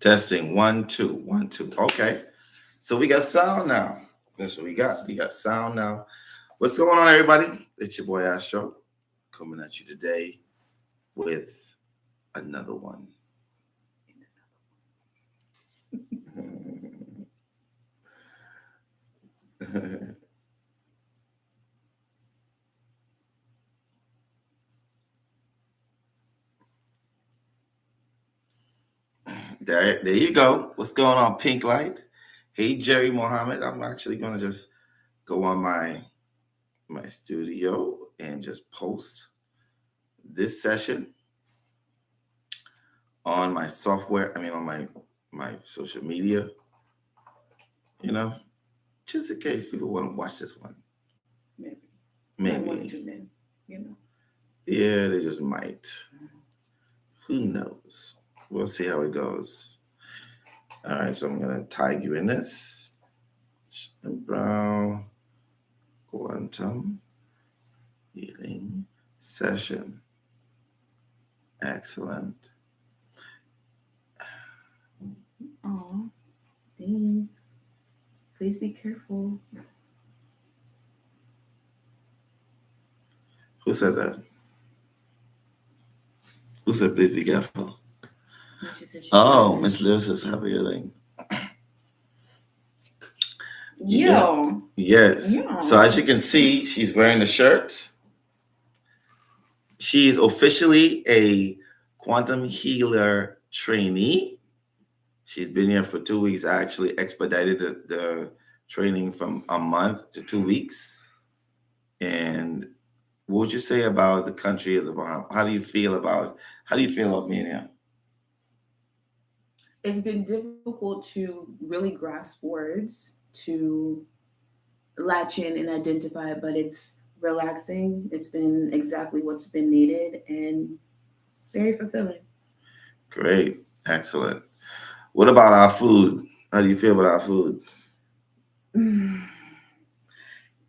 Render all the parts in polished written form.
Testing 1 2 1 2. Okay, so we got sound now. That's what we got. We got sound now. What's going on, everybody? It's your boy Astro coming at you today with another one. There you go. What's going on, Pink Light? Hey, Jerry Mohammed. I'm actually gonna just go on my studio and just post this session on my software. I mean, on my social media. You know, just in case people want to watch this one. Maybe. Yeah, they just might. Who knows? We'll see how it goes. All right, so I'm gonna tag you in this. Shayla Brown Quantum healing session. Excellent. Oh, thanks. Please be careful. Who said that? Who said please be careful? Oh, Miss Lewis says happy healing. Yeah. Yes. Yeah. So as you can see, she's wearing a shirt. She's officially a quantum healer trainee. She's been here for 2 weeks. I actually expedited the training from a month to 2 weeks. And what would you say about the country of the Bahamas? How do you feel about being here? It's been difficult to really grasp words, to latch in and identify, but it's relaxing. It's been exactly what's been needed and very fulfilling. Great. Excellent. What about our food? How do you feel about our food?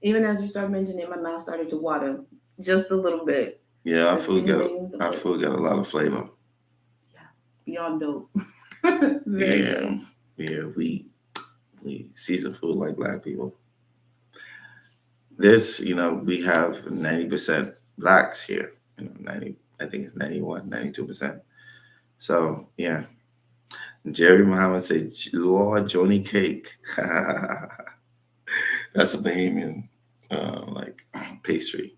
Even as you started mentioning, my mouth started to water just a little bit. Yeah, our food got a lot of flavor. Yeah, beyond dope. Yeah, we season food like Black people. This, we have 90% Blacks here. 90, I think it's 91, 92%. So yeah. Jerry Muhammad said, Lord Johnny Cake. That's a Bahamian pastry.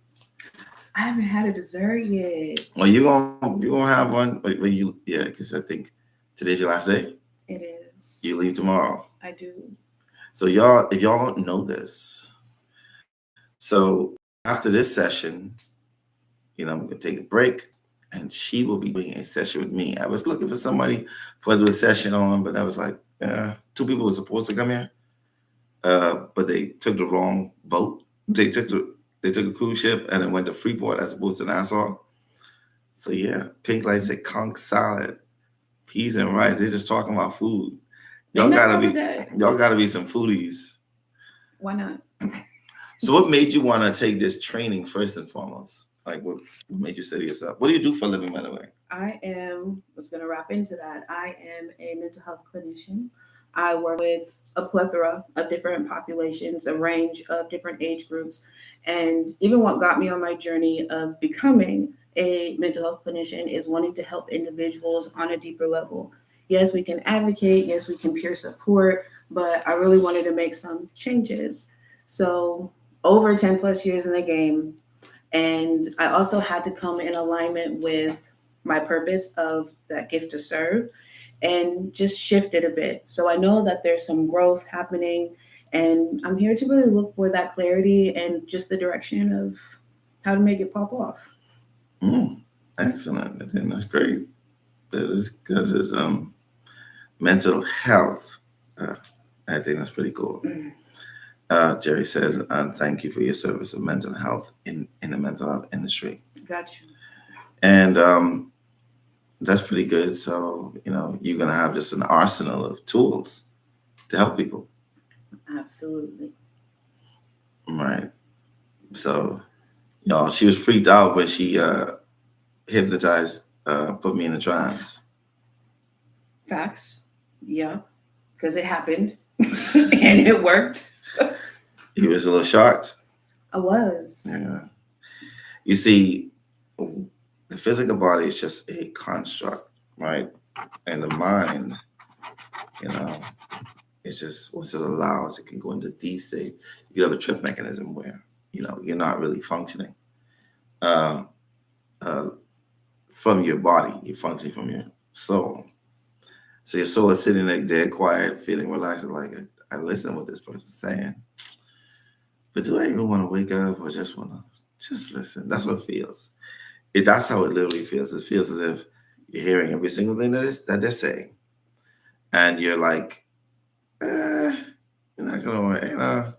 I haven't had a dessert yet. Well, you're gonna have one when because I think today's your last day. It is. You leave tomorrow. I do. So y'all, if y'all don't know this, so after this session, I'm gonna take a break, and she will be doing a session with me. I was looking for somebody for the session on, but I was like, 2 people were supposed to come here, but they took the wrong boat. They took a cruise ship and it went to Freeport as opposed to Nassau. So yeah, Pink Light said conch salad, peas and rice. They're just talking about food. Y'all gotta be some foodies. Why not? So what made you want to take this training first and foremost? Like what made you say to yourself, what do you do for a living, by the way? I was going to wrap into that. I am a mental health clinician. I work with a plethora of different populations, a range of different age groups. And even what got me on my journey of becoming a mental health clinician is wanting to help individuals on a deeper level. Yes, we can advocate. Yes, we can peer support. But I really wanted to make some changes. So over 10 plus years in the game, and I also had to come in alignment with my purpose of that gift to serve and just shift it a bit. So I know that there's some growth happening, and I'm here to really look for that clarity and just the direction of how to make it pop off. Excellent. I think that's great. That is mental health. I think that's pretty cool. Jerry said, thank you for your service of mental health in the mental health industry. Got you. And that's pretty good. So, you're going to have just an arsenal of tools to help people. Absolutely. Right. So, she was freaked out when she hypnotized, put me in a trance. Facts. Yeah, because it happened and it worked. You was a little shocked. I was. Yeah. You see, the physical body is just a construct, right? And the mind, you know, it's just once it allows, it can go into deep state. You have a trip mechanism where, you're not really functioning uh, uh, from your body. You're functioning from your soul. So your soul is sitting there dead quiet, feeling relaxed, and like, I listen to what this person's saying. But do I even want to wake up or just want to just listen? That's what it feels. That's how it literally feels. It feels as if you're hearing every single thing that they're saying. And you're like, you're not going to,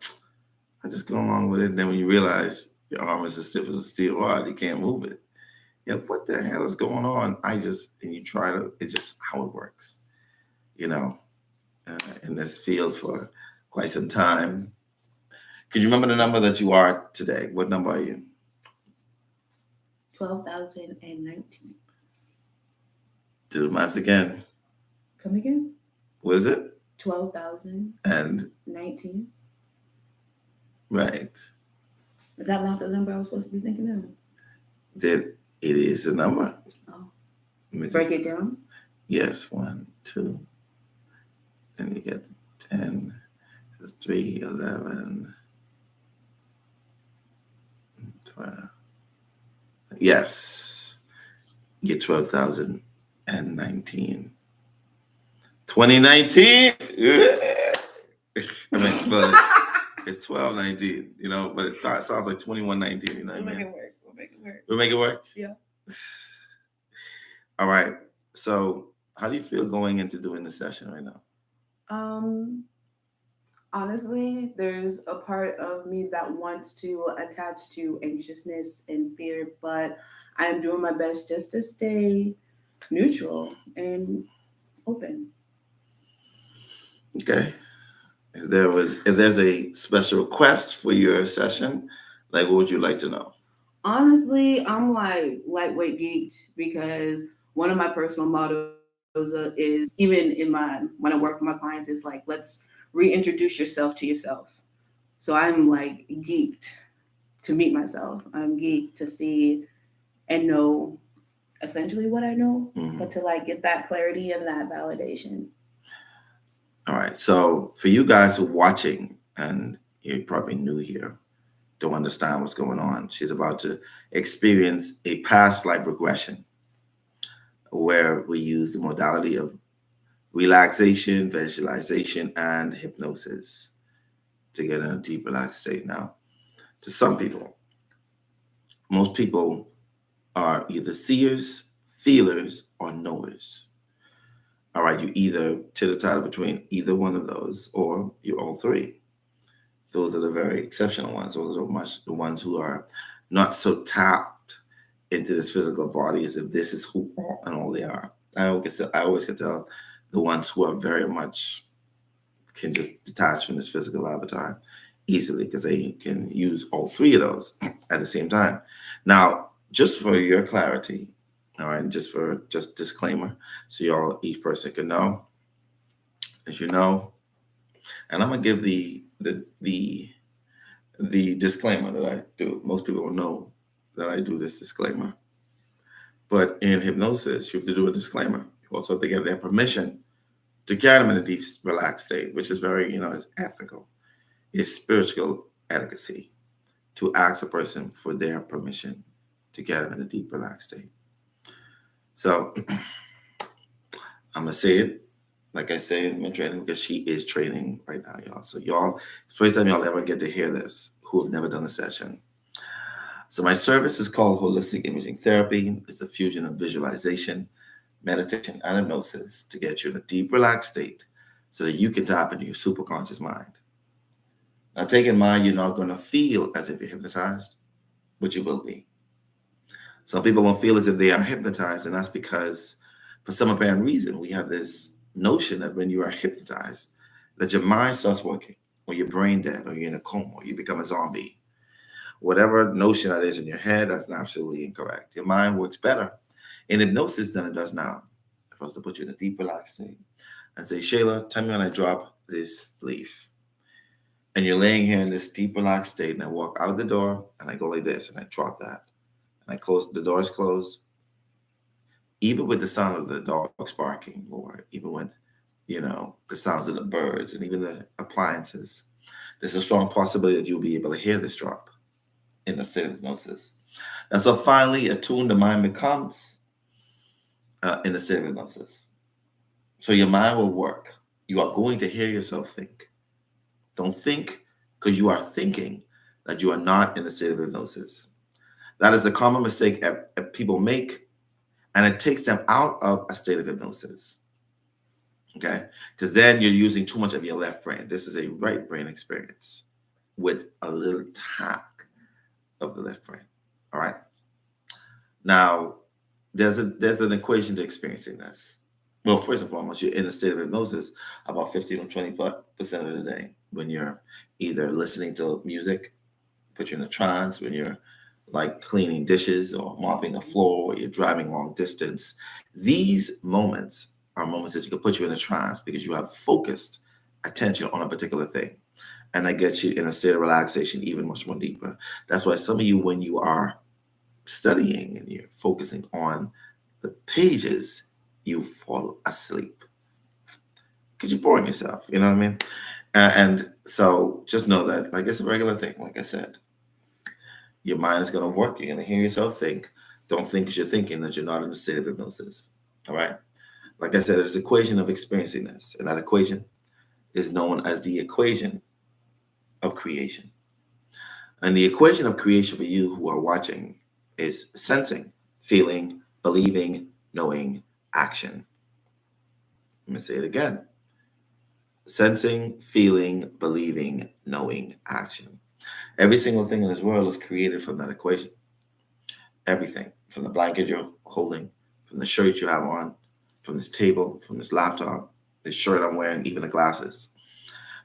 I just go along with it. And then when you realize your arm is as stiff as a steel rod, you can't move it. Yeah, what the hell is going on? And you try to, it's just how it works, in this field for quite some time. Could you remember the number that you are today? What number are you? 12,019. Do the maths again. Come again? What is it? 12,019. And right. Is that not the number I was supposed to be thinking of? That it is a number. Oh. Break it down? Yes, 1, 2. Then you get 10, 3, 11, 12. Yes. You get 12,019. 2019. I mean, but it's 1219, but it sounds like 2119, We'll make it work. We'll make it work? Yeah. All right. So how do you feel going into doing the session right now? Honestly, there's a part of me that wants to attach to anxiousness and fear, but I am doing my best just to stay neutral and open. Okay. If there's a special request for your session, like what would you like to know? Honestly, I'm like lightweight geeked because one of my personal mottos is, even when I work with my clients, is like, let's reintroduce yourself to yourself. So I'm like geeked to meet myself. I'm geeked to see and know essentially what I know, but to like get that clarity and that validation. All right. So for you guys who are watching, and you're probably new here, don't understand what's going on, she's about to experience a past life regression where we use the modality of relaxation, visualization, and hypnosis to get in a deep relaxed state. Now, to some people, most people are either seers, feelers, or knowers. All right, you either teeter-totter between either one of those, or you're all three. Those are the very exceptional ones. Those are the ones who are not so tapped into this physical body as if this is who and all they are. I always can tell the ones who are very much can just detach from this physical avatar easily because they can use all three of those at the same time. Now, just for your clarity, all right, just disclaimer, so y'all, each person can know, as you know, and I'm gonna give the disclaimer that I do. Most people don't know that I do this disclaimer, but in hypnosis, you have to do a disclaimer. You also have to get their permission to get them in a deep, relaxed state, which is very, it's ethical. It's spiritual etiquette to ask a person for their permission to get them in a deep, relaxed state. So I'm gonna say it like I say in my training because she is training right now, y'all. So y'all, first time y'all ever get to hear this, who have never done a session. So my service is called Holistic Imaging Therapy. It's a fusion of visualization, meditation, and hypnosis to get you in a deep, relaxed state so that you can tap into your superconscious mind. Now, take in mind, you're not going to feel as if you're hypnotized, but you will be. Some people won't feel as if they are hypnotized, and that's because, for some apparent reason, we have this notion that when you are hypnotized, that your mind starts working, or you're brain dead, or you're in a coma, or you become a zombie. Whatever notion that is in your head, that's absolutely incorrect. Your mind works better in hypnosis than it does now. If I was to put you in a deep, relaxed state, and say, Shayla, tell me when I drop this leaf. And you're laying here in this deep, relaxed state, and I walk out the door, and I go like this, and I drop that. And I close, the door's closed. Even with the sound of the dogs barking, or even with, the sounds of the birds and even the appliances, there's a strong possibility that you'll be able to hear this drop in the state of hypnosis. And so finally, attuned the mind becomes in the state of hypnosis. So your mind will work. You are going to hear yourself think. Don't think because you are thinking that you are not in a state of hypnosis. That is the common mistake people make, and it takes them out of a state of hypnosis. Okay? Because then you're using too much of your left brain. This is a right brain experience with a little tack of the left brain. All right? Now, there's an equation to experiencing this. Well, first and foremost, you're in a state of hypnosis about 15 or 20% of the day when you're either listening to music, put you in a trance, when you're like cleaning dishes or mopping the floor, or you're driving long distance. These moments are moments that you can put you in a trance because you have focused attention on a particular thing. And that gets you in a state of relaxation even much more deeper. That's why some of you, when you are studying and you're focusing on the pages, you fall asleep because you're boring yourself. You know what I mean? And so just know that, like, it's a regular thing. Like I said, your mind is going to work. You're going to hear yourself think. Don't think because you're thinking that you're not in a state of hypnosis. All right? Like I said, there's an equation of experiencing this. And that equation is known as the equation of creation. And the equation of creation for you who are watching is sensing, feeling, believing, knowing, action. Let me say it again. Sensing, feeling, believing, knowing, action. Every single thing in this world is created from that equation. Everything, from the blanket you're holding, from the shirt you have on, from this table, from this laptop, this shirt I'm wearing, even the glasses.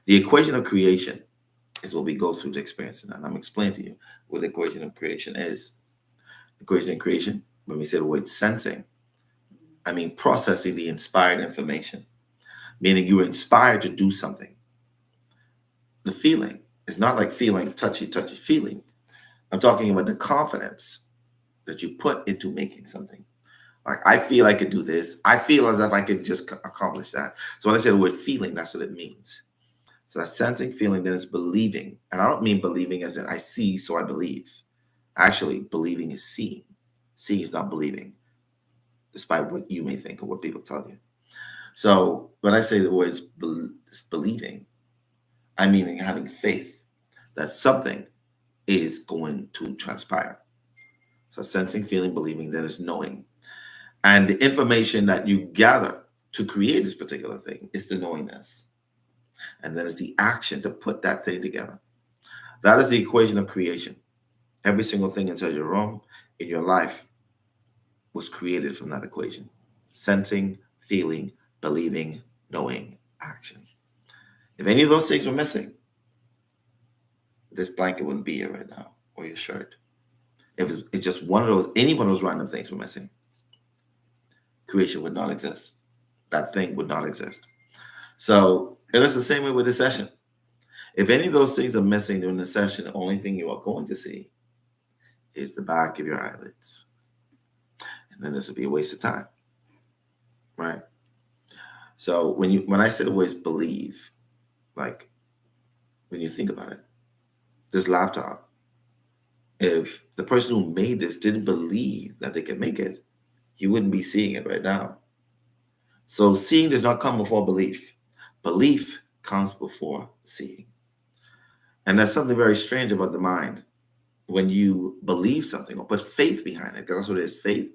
The equation of creation is what we go through to experience it. And I'm explaining to you what the equation of creation is. The equation of creation, when we say the word sensing, I mean processing the inspired information, meaning you were inspired to do something. The feeling is not like feeling touchy feeling. I'm talking about the confidence that you put into making something. Like, I feel I could do this. I feel as if I could just accomplish that. So when I say the word feeling, that's what it means. So that's sensing, feeling, then it's believing. And I don't mean believing as in I see, so I believe. Actually, believing is seeing. Seeing is not believing, despite what you may think or what people tell you. So when I say the words believing, I mean having faith that something is going to transpire. So sensing, feeling, believing, then is knowing. And the information that you gather to create this particular thing is the knowingness. And then it's the action to put that thing together. That is the equation of creation. Every single thing inside your room, in your life, was created from that equation. Sensing, feeling, believing, knowing, action. If any of those things were missing, this blanket wouldn't be here right now, or your shirt. If it's just any one of those random things were missing, creation would not exist. That thing would not exist. So it is the same way with the session. If any of those things are missing during the session, the only thing you are going to see is the back of your eyelids. And then this would be a waste of time, right? So when I say the words believe, like when you think about it, this laptop, if the person who made this didn't believe that they could make it, you wouldn't be seeing it right now. So seeing does not come before belief. Belief comes before seeing. And that's something very strange about the mind. When you believe something or put faith behind it, because that's what it is, faith,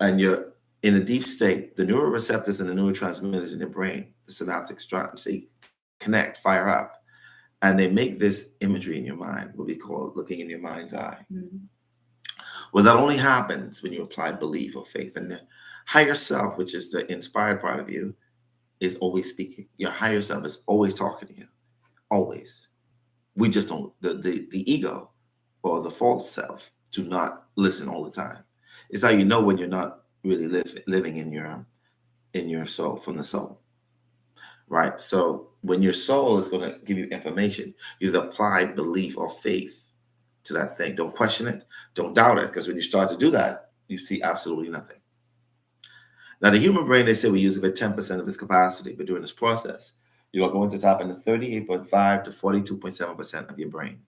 and you're in a deep state, the neuroreceptors and the neurotransmitters in your brain, the synaptic strands, they connect, fire up, and they make this imagery in your mind, what we call looking in your mind's eye. Mm-hmm. Well, that only happens when you apply belief or faith. And the higher self, which is the inspired part of you, is always speaking. Your higher self is always talking to you, always. We just don't, the ego or the false self do not listen all the time. It's how you know when you're not really living in your in your soul, from the soul, right? So when your soul is going to give you information, you apply belief or faith to that thing. Don't question it. Don't doubt it. Because when you start to do that, you see absolutely nothing. Now, the human brain, they say we use about 10% of its capacity, but during this process, you are going to tap into 38.5 to 42.7% of your brain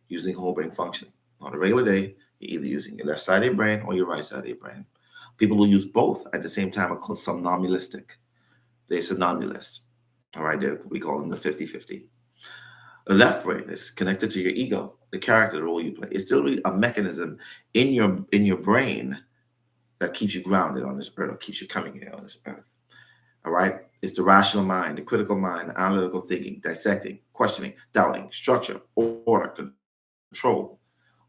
using whole brain functioning. On a regular day, you're either using your left side of your brain or your right side of your brain. People who use both at the same time are called somnambulistic. They're somnambulists. All right, we call them the 50-50. The left brain is connected to your ego, the character, the role you play. It's still a mechanism in your brain that keeps you grounded on this earth, or keeps you coming here on this earth. All right? It's the rational mind, the critical mind, the analytical thinking, dissecting, questioning, doubting, structure, order, control.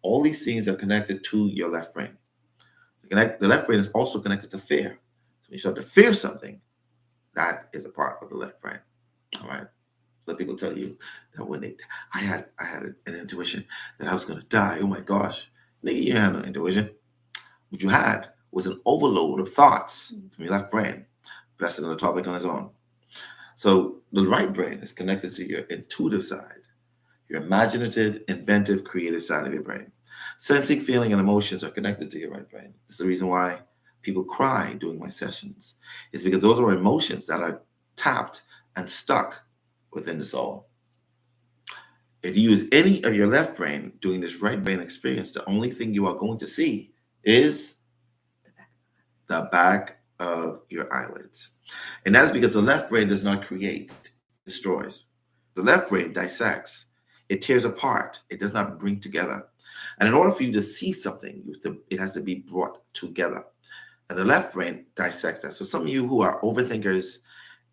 All these things are connected to your left brain. The left brain is also connected to fear. So when you start to fear something, that is a part of the left brain. All right? Let people tell you that I had an intuition that I was going to die. Oh my gosh. Nigga, you had no intuition. What you had was an overload of thoughts from your left brain. But that's another topic on its own. So the right brain is connected to your intuitive side, your imaginative, inventive, creative side of your brain. Sensing, feeling, and emotions are connected to your right brain. It's the reason why people cry during my sessions. It's because those are emotions that are tapped and stuck within the soul. If you use any of your left brain during this right brain experience, the only thing you are going to see is the back of your eyelids. And that's because the left brain does not create, it destroys. The left brain dissects, it tears apart, it does not bring together. And in order for you to see something, it has to be brought together. And the left brain dissects that. So some of you who are overthinkers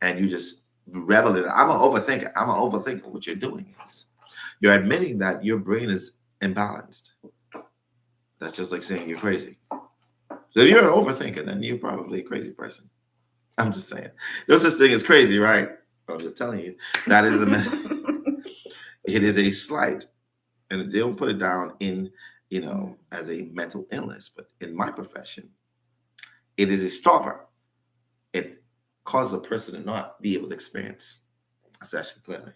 and you just revel in it, I'm an overthinker. What you're doing is you're admitting that your brain is imbalanced. That's just like saying you're crazy. So if you're an overthinker, then you're probably a crazy person. I'm just saying. No such thing as crazy, right? I'm just telling you that it is a slight, and they don't put it down in, as a mental illness. But in my profession, it is a stopper. It causes a person to not be able to experience a session clearly.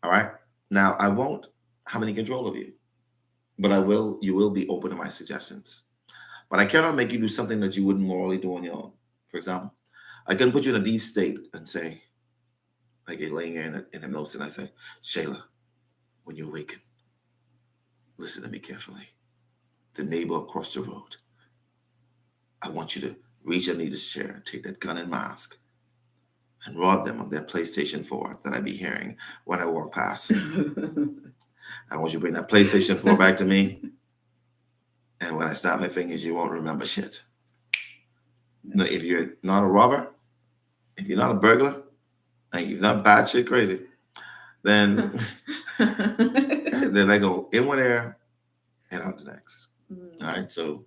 All right. Now I won't have any control of you, but you will be open to my suggestions. But I cannot make you do something that you wouldn't morally do on your own. For example, I can put you in a deep state and say, like you're laying here in hypnosis, and I say, Shayla, when you awaken, listen to me carefully. The neighbor across the road, I want you to reach underneath his chair and take that gun and mask and rob them of their PlayStation 4 that I be hearing when I walk past. I want you to bring that PlayStation 4 back to me. And when I snap my fingers, you won't remember shit. No, if you're not a robber, if you're not a burglar, and you're not bad shit crazy, then then I go in one ear and out the next. All right. So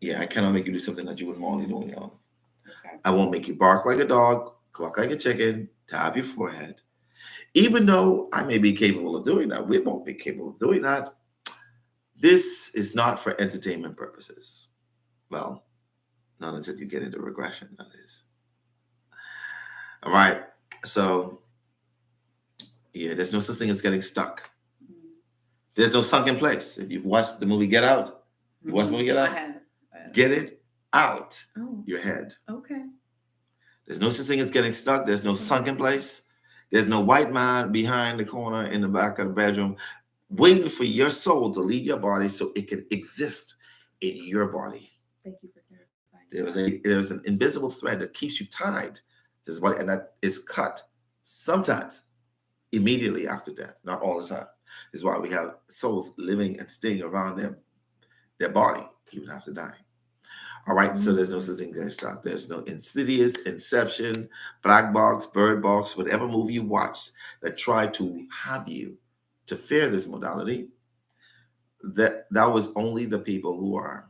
yeah, I cannot make you do something that you wouldn't normally do on your own. Okay. I won't make you bark like a dog, cluck like a chicken, tap your forehead. Even though I may be capable of doing that, we won't be capable of doing that. This is not for entertainment purposes. Well, not until you get into regression, that is. All right. So, yeah, there's no such thing as getting stuck. There's no sunken place. If you've watched the movie Get Out, you watched the movie Get Out? I have. Get it out your head. Okay. There's no such thing as getting stuck. There's no sunken place. There's no white man behind the corner in the back of the bedroom waiting for your soul to leave your body so it can exist in your body. Thank you for clarifying. There's an invisible thread that keeps you tied to this body, and that is cut sometimes immediately after death, not all the time. This is why we have souls living and staying around their body even after dying. All right, so there's no such thing as stuck. There's no Insidious, Inception, Black Box, Bird Box, whatever movie you watched that tried to have you to fear this modality. That was only the people who are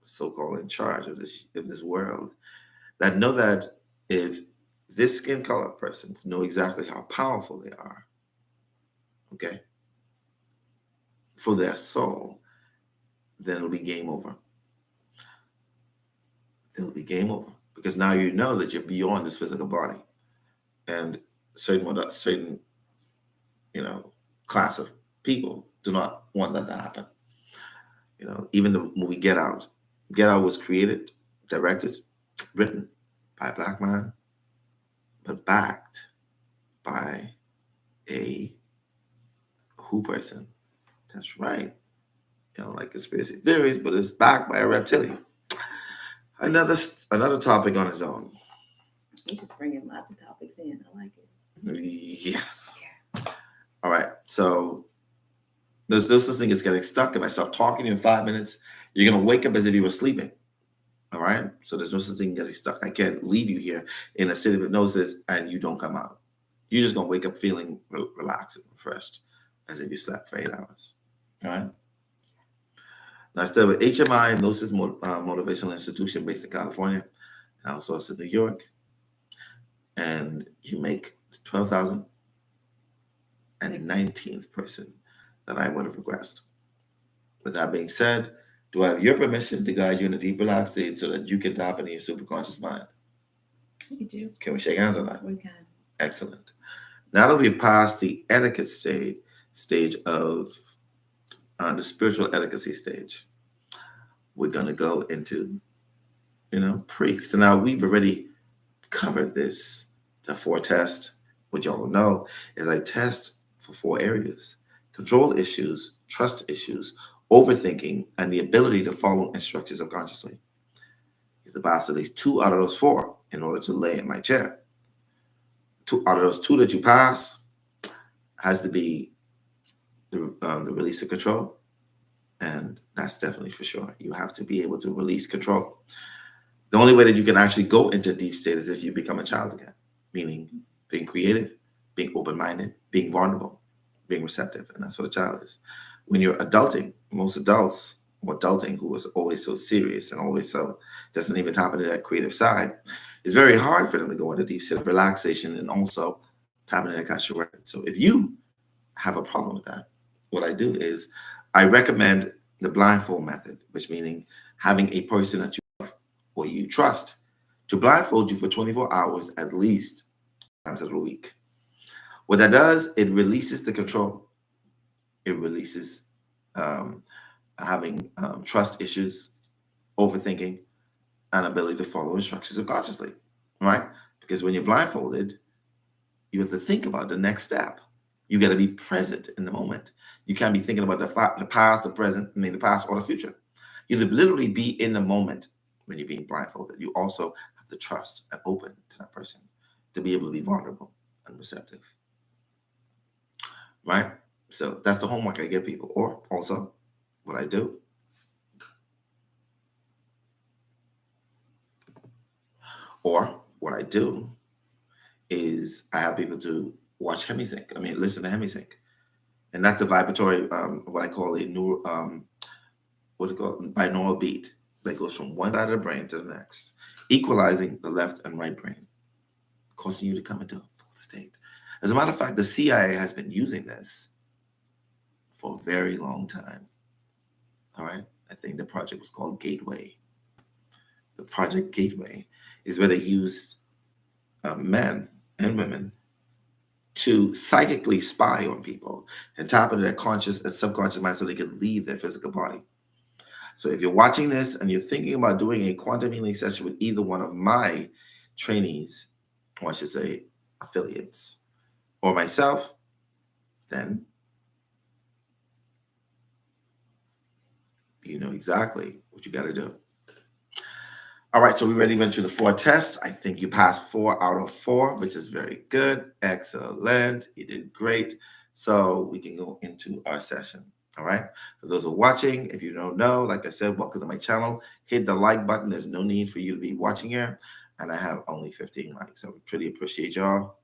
so-called in charge of this world that know that if this skin color persons know exactly how powerful they are, okay, for their soul, then it'll be game over. It'll be game over because now you know that you're beyond this physical body, and certain class of people do not want that to happen. Even the movie Get Out. Get Out was created, directed, written by a black man, but backed by a who person. That's right. Like conspiracy theories, but it's backed by a reptilian. Another topic on its own. You just bringing lots of topics in. I like it. Yes. All right. So there's no such thing as getting stuck. If I start talking in 5 minutes, you're gonna wake up as if you were sleeping. All right. So there's no such thing as getting stuck. I can't leave you here in a state of hypnosis and you don't come out. You're just gonna wake up feeling relaxed and refreshed, as if you slept for 8 hours. All right. Now I study with HMI, Hypnosis Motivational Institution based in California, and also in New York. And you make 12,000 and 19th person that I would have regressed. With that being said, do I have your permission to guide you in a deep relaxed state so that you can tap into your superconscious mind? You do. Can we shake hands on that? We can. Excellent. Now that we've passed the etiquette stage of the spiritual etiquette stage, we're going to go into, pre. So now we've already covered this, the 4 test. What y'all don't know is I test for 4 areas: control issues, trust issues, overthinking, and the ability to follow instructions subconsciously. You have to pass at least 2 out of those 4 in order to lay in my chair. 2 out of those 2 that you pass has to be the release of control. And that's definitely for sure. You have to be able to release control. The only way that you can actually go into deep state is if you become a child again, meaning being creative, being open-minded, being vulnerable, being receptive. And that's what a child is. When you're adulting, most adults or adulting who is always so serious and always so doesn't even tap into that creative side, it's very hard for them to go into deep state of relaxation and also tap into that Akashic record. So if you have a problem with that, what I do is I recommend the blindfold method, which meaning having a person that you love or you trust to blindfold you for 24 hours at least times of the week. What that does, it releases the control. It releases having trust issues, overthinking, and ability to follow instructions subconsciously, right? Because when you're blindfolded, you have to think about the next step. You got to be present in the moment. You can't be thinking about the past, the present, the past, or the future. You have to literally be in the moment when you're being blindfolded. You also have to trust and open to that person to be able to be vulnerable and receptive, right? So that's the homework I give people. Or also what I do. Or what I do is I have people to watch hemisync. Listen to hemisync. And that's a vibratory, what I call a neural, binaural beat that goes from one side of the brain to the next, equalizing the left and right brain, causing you to come into a full state. As a matter of fact, the CIA has been using this for a very long time. All right. I think the project was called Gateway. The Project Gateway is where they used men and women to psychically spy on people and tap into their conscious and subconscious mind so they can leave their physical body. So if you're watching this and you're thinking about doing a quantum healing session with either one of my trainees, or I should say affiliates, or myself, then you know exactly what you got to do. All right, so we already went through the 4 tests. I think you passed 4 out of 4, which is very good. Excellent. You did great. So we can go into our session. All right. For those who are watching, if you don't know, like I said, welcome to my channel. Hit the like button. There's no need for you to be watching here. And I have only 15 likes. So we pretty appreciate y'all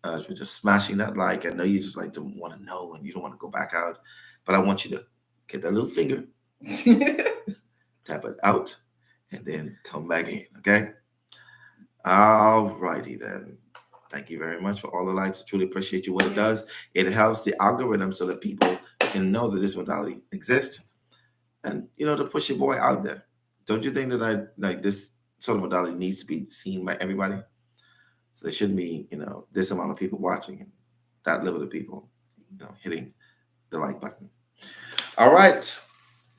for just smashing that like. I know you just like to want to know and you don't want to go back out. But I want you to get that little finger, tap it out, and then come back in, okay? All righty then. Thank you very much for all the likes. I truly appreciate you. What it does, it helps the algorithm so that people can know that this modality exists and, to push your boy out there. Don't you think that I like this total modality needs to be seen by everybody. So there shouldn't be, this amount of people watching and that level of people, hitting the like button. All right,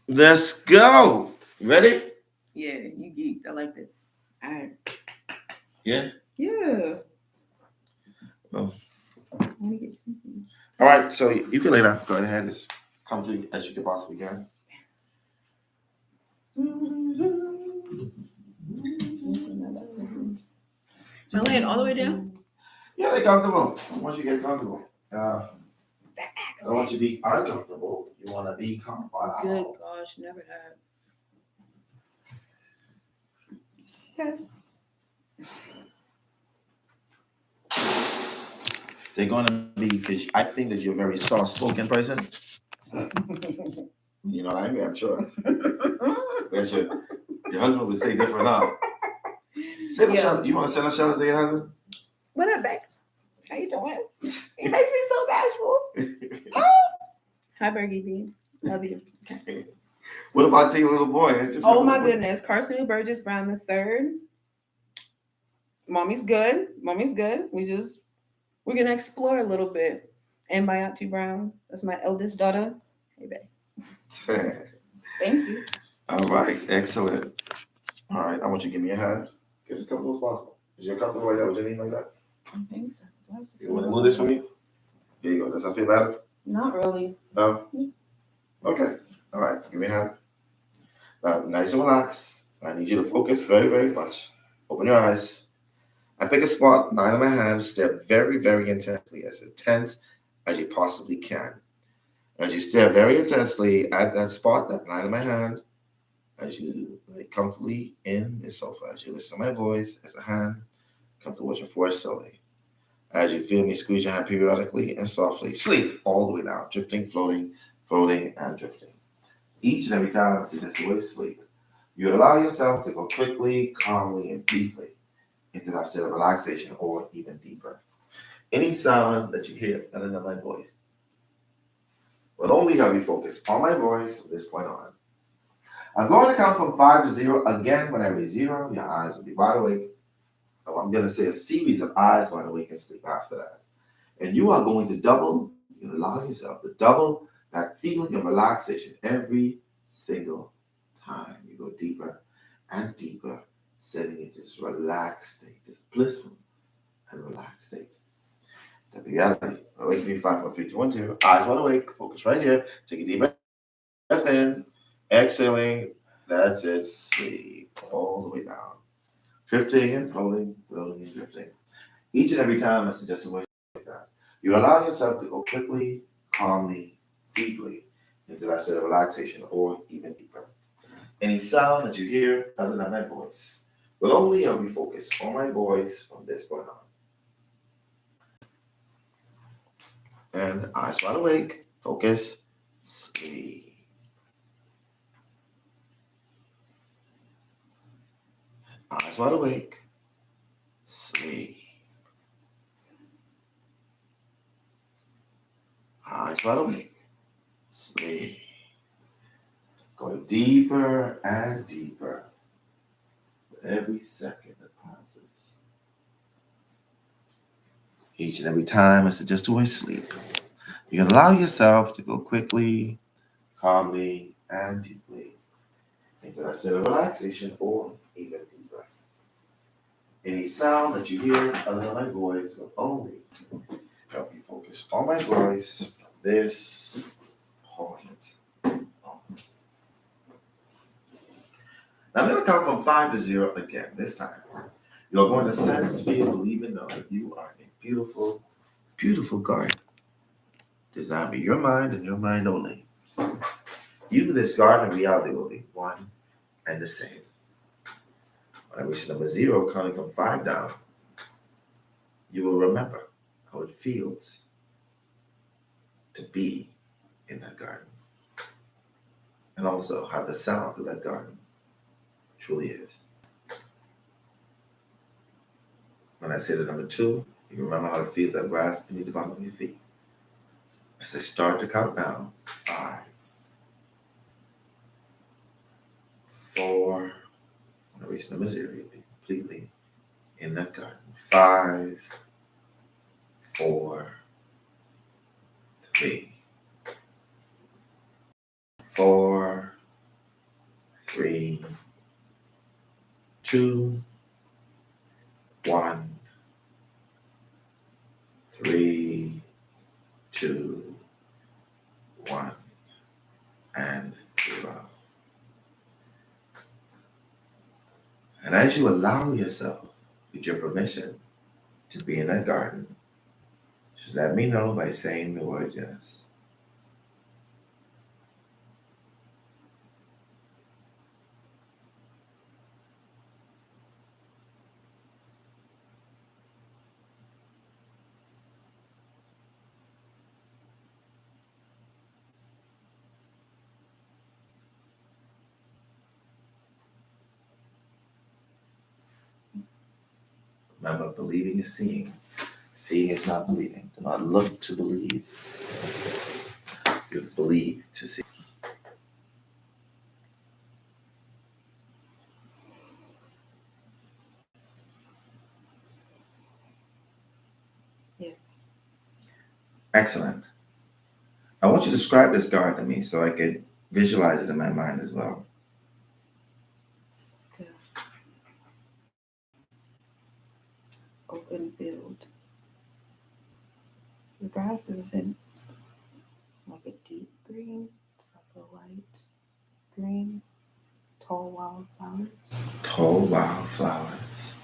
let's go. You ready? Yeah, you geeked. I like this. All right. Yeah? Yeah. Well, all right, so you can lay down. Go ahead, as comfortably as you can possibly can. Am I laying all the way down? Yeah, they're comfortable. Once you get comfortable. I don't want you to be uncomfortable. You want to be comfortable. Good gosh, never had. Okay. They're going to be, because I think that you're a very soft-spoken person. You know what I mean? I'm sure. But your husband would say different now. You want to send a shout out to your husband? What up, babe? How you doing? He makes me so bashful. Hi, Bergie B. Love you. Okay. What about your little boy? Oh my goodness, Carson Burgess Brown III. Mommy's good. Mommy's good. We're gonna explore a little bit. And Bayatu Brown. That's my eldest daughter. Hey, babe. Thank you. All right, excellent. All right, I want you to give me a hand. Get as comfortable as possible. Is you comfortable right now with your knee like that? I think so. You want to move this for me? There you go. Does that feel better? Not really. No? Okay. All right, give me a hand. Now, nice and relaxed. I need you to focus very, very much. Open your eyes. I pick a spot, 9 of my hand, stare very, very intensely, as intense as you possibly can. As you stare very intensely at that spot, that 9 of my hand, as you lay comfortably in the sofa, as you listen to my voice, as a hand comes towards your forehead slowly. As you feel me squeeze your hand periodically and softly, sleep all the way down, drifting, floating, and drifting. Each and every time I suggest the way to sleep, you allow yourself to go quickly, calmly, and deeply into that state of relaxation or even deeper. Any sound that you hear other than my voice will only have you focus on my voice from this point on. I'm going to count from 5 to 0. Again, when I read 0, your eyes will be wide awake. I'm going to say a series of eyes wide awake and sleep after that. And you are going to allow yourself to double that feeling of relaxation every single time. You go deeper and deeper, setting into this relaxed state, this blissful and relaxed state. The reality. Awaken me 5, 4, 3, 2, 1, 2. Eyes wide awake. Focus right here. Take a deep breath in. Exhaling. That's it. Sleep all the way down. Drifting and floating and drifting. Each and every time I suggest a way like that. You allow yourself to go quickly, calmly, deeply into that state of relaxation or even deeper. Any sound that you hear other than my voice will only help you focus on my voice from this point on. And eyes wide awake, focus, sleep. Eyes wide awake, sleep. Eyes wide awake, sleep. Going deeper and deeper with every second that passes. Each and every time I suggest to always sleep. You can allow yourself to go quickly, calmly, and deeply into that state of relaxation or even deeper. Any sound that you hear other than my voice will only help you focus on my voice from this point on. Now I'm going to count from 5 to 0 again. This time, you're going to sense, feel, believe, and know that you are a beautiful, beautiful garden designed by your mind and your mind only. You, this garden, in reality will be one and the same. When I reach number 0, counting from 5 down, you will remember how it feels to be in that garden. And also how the sound of that garden truly is. When I say the number 2, you remember how it feels like grass beneath the bottom of your feet. As I start to count down, 5, 4, when I reach number 0, you'll be completely in that garden. 5, 4, 3, 4, 3, 2, 1, 3, 2, 1, and 0. And as you allow yourself, with your permission, to be in that garden, just let me know by saying the word yes. Remember, believing is seeing. Seeing is not believing. Do not look to believe. You have to believe to see. Yes. Excellent. I want you to describe this garden to me so I could visualize it in my mind as well. Good. Open field. The grass isn't like a deep green. It's like a light green. Tall wildflowers. Tall wildflowers.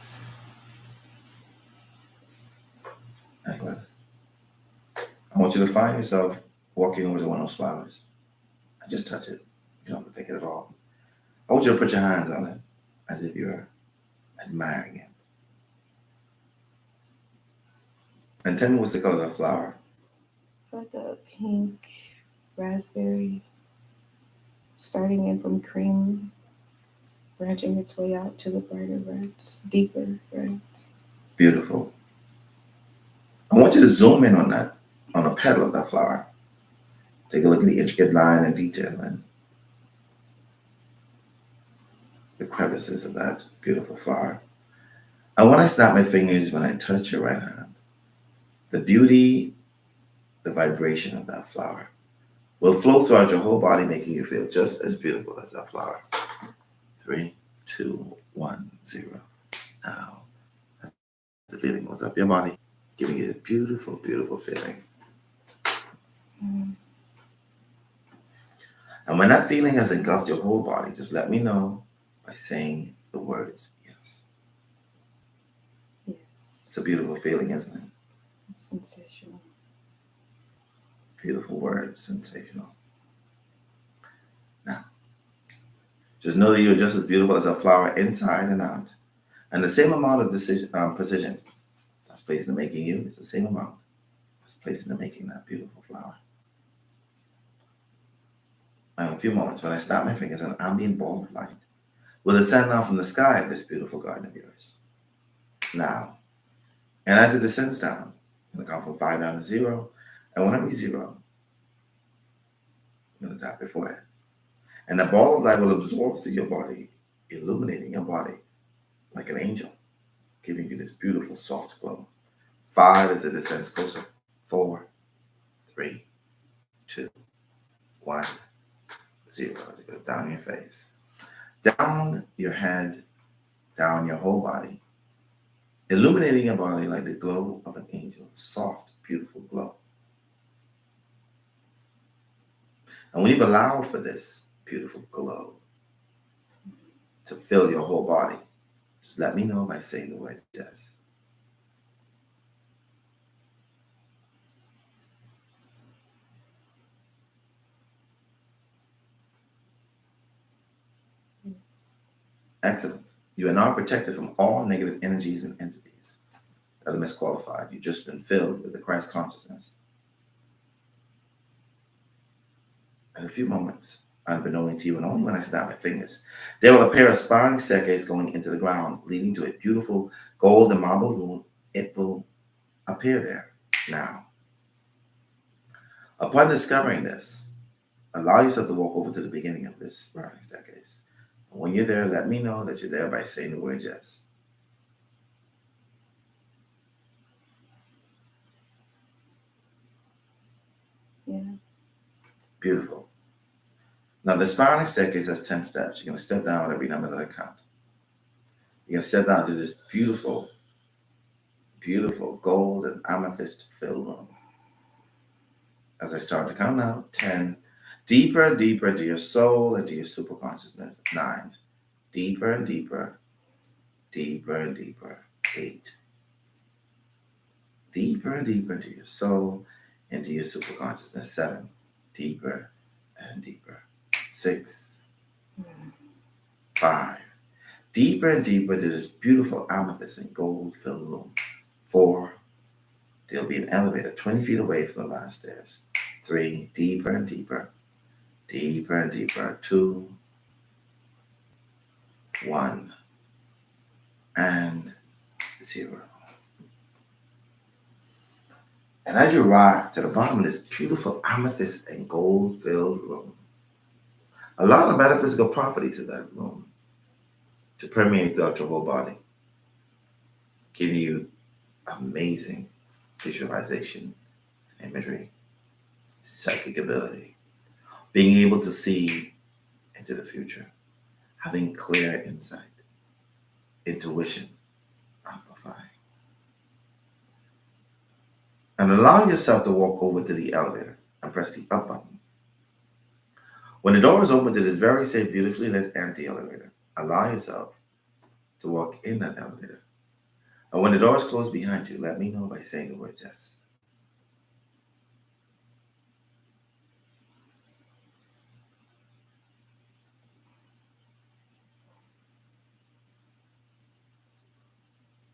Excellent. I want you to find yourself walking over to one of those flowers. And just touch it. You don't have to pick it at all. I want you to put your hands on it as if you're admiring it. And tell me what's the color of the flower. It's like a pink raspberry, starting in from cream, branching its way out to the brighter reds, deeper reds. Beautiful. I want you to zoom in on that, on a petal of that flower. Take a look at the intricate line and detail and the crevices of that beautiful flower. And when I snap my fingers, when I touch your right hand, the beauty, the vibration of that flower will flow throughout your whole body, making you feel just as beautiful as that flower. 3, 2, 1, 0. Now, the feeling goes up your body, giving you a beautiful, beautiful feeling. And when that feeling has engulfed your whole body, just let me know by saying the words yes. Yes. It's a beautiful feeling, isn't it? Sensational. Beautiful word, sensational. Now, just know that you're just as beautiful as a flower inside and out. And the same amount of precision that's placed in making you is the same amount that's placed in making that beautiful flower. Now, in a few moments, when I snap my fingers, an ambient ball of light will descend down from the sky of this beautiful garden of yours. Now, and as it descends down, I'm going to count from 5 down to 0. And when I reach 0, I'm going to tap your forehead. And the ball of light will absorb through your body, illuminating your body like an angel, giving you this beautiful soft glow. 5 as it descends closer. 4, 3, 2, 1, 0 as it goes down your face. Down your head, down your whole body, illuminating your body like the glow of an angel. Soft, beautiful glow. And when you've allowed for this beautiful glow to fill your whole body, just let me know by saying the word yes. Yes. Excellent. You are now protected from all negative energies and entities that are misqualified. You've just been filled with the Christ consciousness. In a few moments, unbeknown to you, and only when I snap my fingers, there will appear a spiraling staircase going into the ground, leading to a beautiful gold and marble room. It will appear there now. Upon discovering this, allow yourself to walk over to the beginning of this spiraling staircase. And when you're there, let me know that you're there by saying the word yes. Beautiful. Now, the spiraling staircase has 10 steps. You're going to step down every number that I count. You're going to step down to this beautiful, beautiful gold and amethyst filled room. As I start to count now, 10. Deeper and deeper into your soul, into your superconsciousness. 9. Deeper and deeper, deeper and deeper. 8. Deeper and deeper into your soul, into your superconsciousness. 7. Deeper and deeper. 6. 5. Deeper and deeper into this beautiful amethyst and gold filled room. 4. There'll be an elevator 20 feet away from the last stairs. 3. Deeper and deeper. Deeper and deeper. 2. 1. And 0. And as you arrive to the bottom of this beautiful amethyst and gold filled room, allow the metaphysical properties of that room to permeate throughout your whole body, giving you amazing visualization, imagery, psychic ability, being able to see into the future, having clear insight, intuition, amplifying. And allow yourself to walk over to the elevator and press the up button. When the door is open to this very safe, beautifully lit anti-elevator, allow yourself to walk in that elevator. And when the door is closed behind you, let me know by saying the word yes.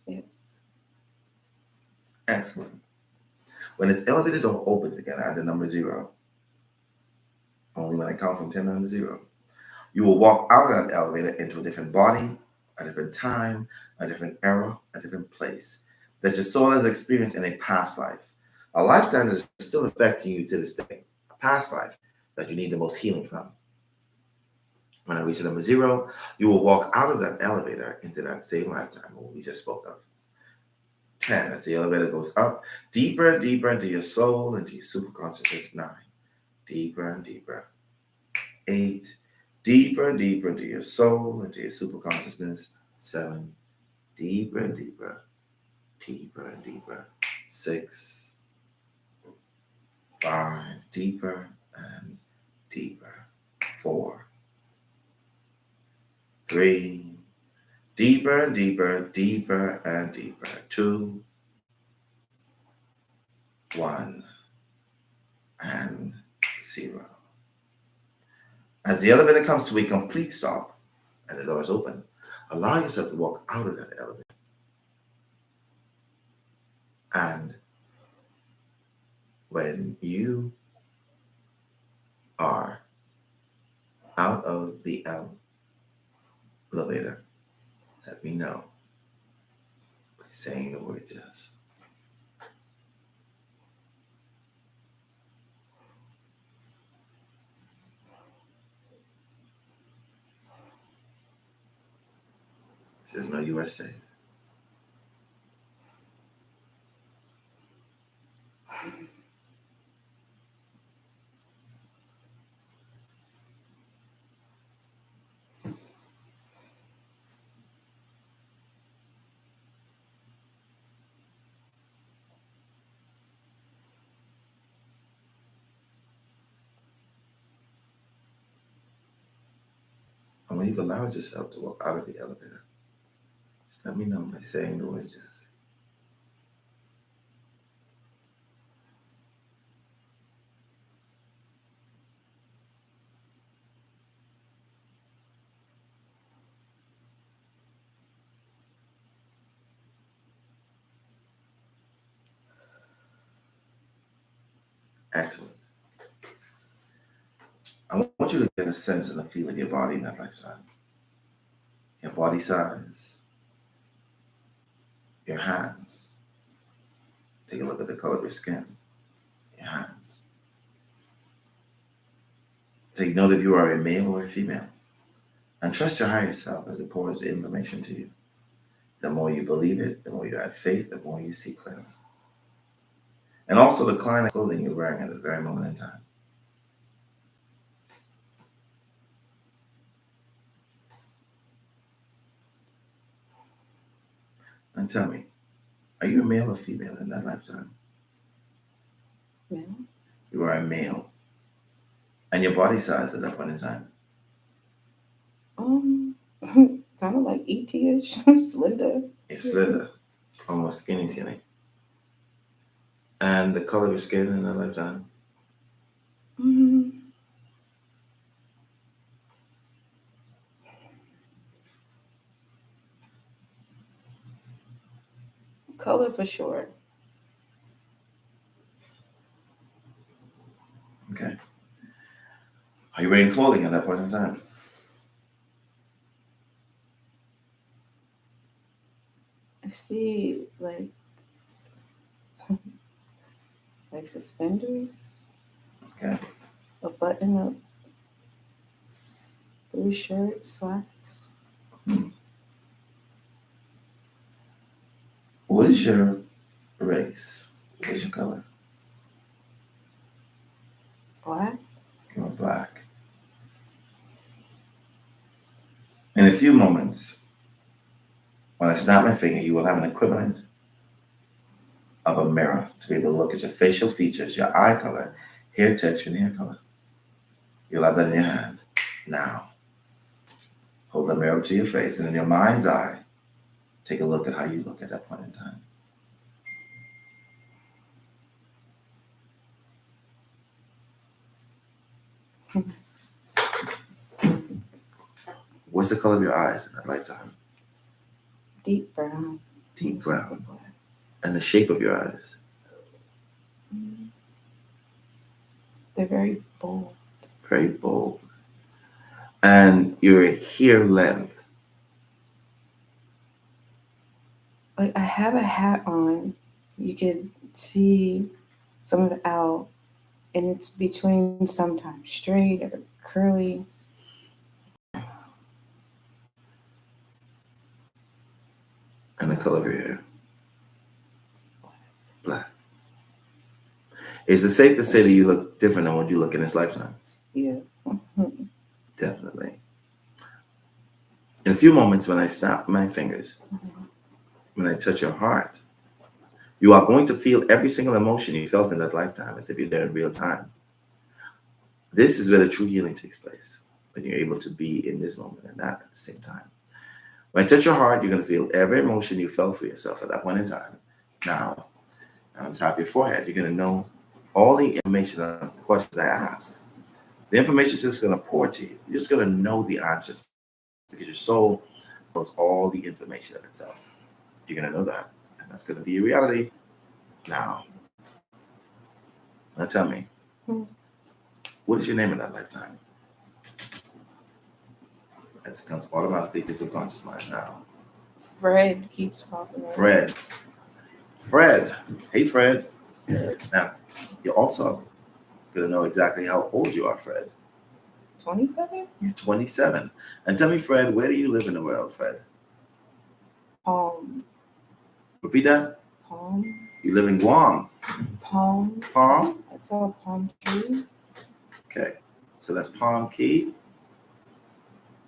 Yes. Excellent. When this elevator door opens again, add the number 0. Only when I count from 10 down to 0. You will walk out of that elevator into a different body, a different time, a different era, a different place that your soul has experienced in a past life. A lifetime that is still affecting you to this day. A past life that you need the most healing from. When I reach the number 0, you will walk out of that elevator into that same lifetime what we just spoke of. 10, as the elevator goes up, deeper and deeper into your soul, into your superconsciousness. 9, deeper and deeper. 8, deeper and deeper into your soul, into your superconsciousness. 7, deeper and deeper, deeper and deeper. 6, 5, deeper and deeper. 4, 3, deeper and deeper, deeper and deeper. 2, 1, and 0. As the elevator comes to a complete stop and the door is open, allow yourself to walk out of that elevator. And when you are out of the elevator, let me know by saying the word yes. Just know you are safe. And when you've allowed yourself to walk out of the elevator, just let me know by saying the word yes. Excellent. I want you to get a sense and a feel of your body in that lifetime. Your body size, your hands. Take a look at the color of your skin, your hands. Take note if you are a male or a female. And trust your higher self as it pours the information to you. The more you believe it, the more you add faith, the more you see clearly. And also the kind of clothing you're wearing at this very moment in time. And tell me, are you a male or female in that lifetime? Male. You are a male. And your body size at that point in time? Um, kind of like ET-ish, slender. You're slender, almost skinny. And the color of your skin in that lifetime? Mm, color for sure. Okay. Are you wearing clothing at that point in time? I see like suspenders, Okay. a button up, blue shirt, slacks. What is your race? What is your color? Black. You're black. In a few moments, when I snap my finger, you will have an equivalent of a mirror to be able to look at your facial features, your eye color, hair texture, and hair color. You'll have that in your hand. Now, hold the mirror up to your face, and in your mind's eye, take a look at how you look at that point in time. What's the color of your eyes in that lifetime? Deep brown. Deep brown. And the shape of your eyes? They're very bold. Very bold. And your hair length? Like I have a hat on. You can see some of it out, and it's between sometimes straight or curly. And the color of your hair? Black. Is it safe to say that you look different than what you look in this lifetime? Yeah. Definitely. In a few moments, when I snap my fingers, when I touch your heart, you are going to feel every single emotion you felt in that lifetime as if you're there in real time. This is where the true healing takes place, when you're able to be in this moment and that at the same time. When I touch your heart, you're going to feel every emotion you felt for yourself at that point in time. Now, on top of your forehead, you're going to know all the information of the questions I asked. The information is just going to pour to you. You're just going to know the answers because your soul knows all the information of itself. You're going to know that, and that's going to be your reality. Now tell me, what is your name in that lifetime? As it comes automatically to the subconscious mind now. Fred keeps popping up. Fred. Hey, Fred. Now, you're also going to know exactly how old you are, Fred. 27? You're 27. And tell me, Fred, where do you live in the world, Fred? Palm. Repeat that. Palm. You live in Guam. Palm. Palm? I saw a palm tree. Okay. So that's Palm Key,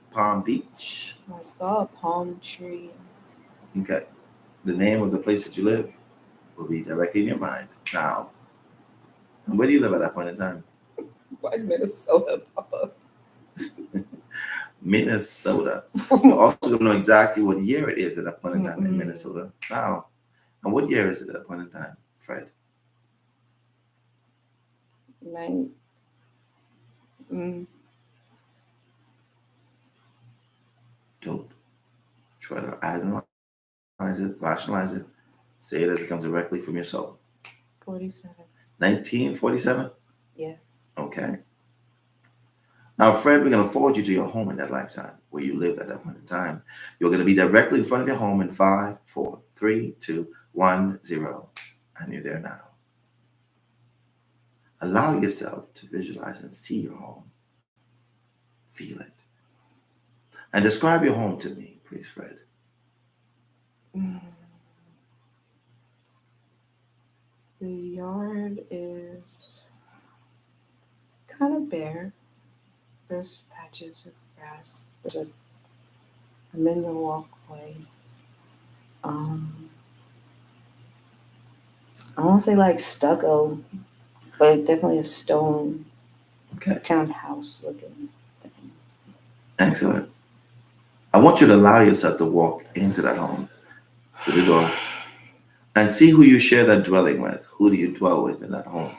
Palm Beach. I saw a palm tree. Okay. The name of the place that you live will be directly in your mind. Now, and where do you live at that point in time? Why did Minnesota pop up? Minnesota. You're also going to know exactly what year it is at that point in time in Minnesota. Now, and what year is it at that point in time, Fred? Don't try to analyze it, rationalize it. Say it as it comes directly from your soul. 47. 1947? Yes. Okay. Now, Fred, we're going to forward you to your home in that lifetime, where you lived at that point in time. You're going to be directly in front of your home in 5, 4, 3, 2, 1, 0. And you're there now. Allow yourself to visualize and see your home. Feel it. And describe your home to me, please, Fred. The yard is kind of bare. There's patches of grass. I'm in the walkway. I won't say like stucco, but definitely a stone townhouse looking. Excellent. I want you to allow yourself to walk into that home, through the door, and see who you share that dwelling with. Who do you dwell with in that home?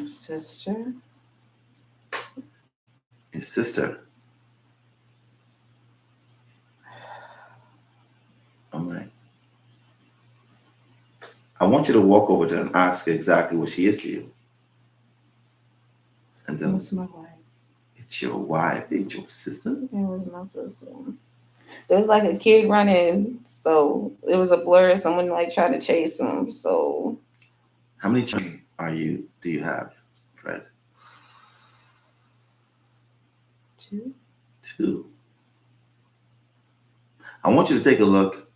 Sister. Your sister. All right. I want you to walk over to her and ask her exactly what she is to you. And then It's my wife. It's your wife. It's your sister. Yeah, it was my sister. There was like a kid running, so it was a blur. Someone like tried to chase him. So, how many children do you have, Fred? 2. 2. I want you to take a look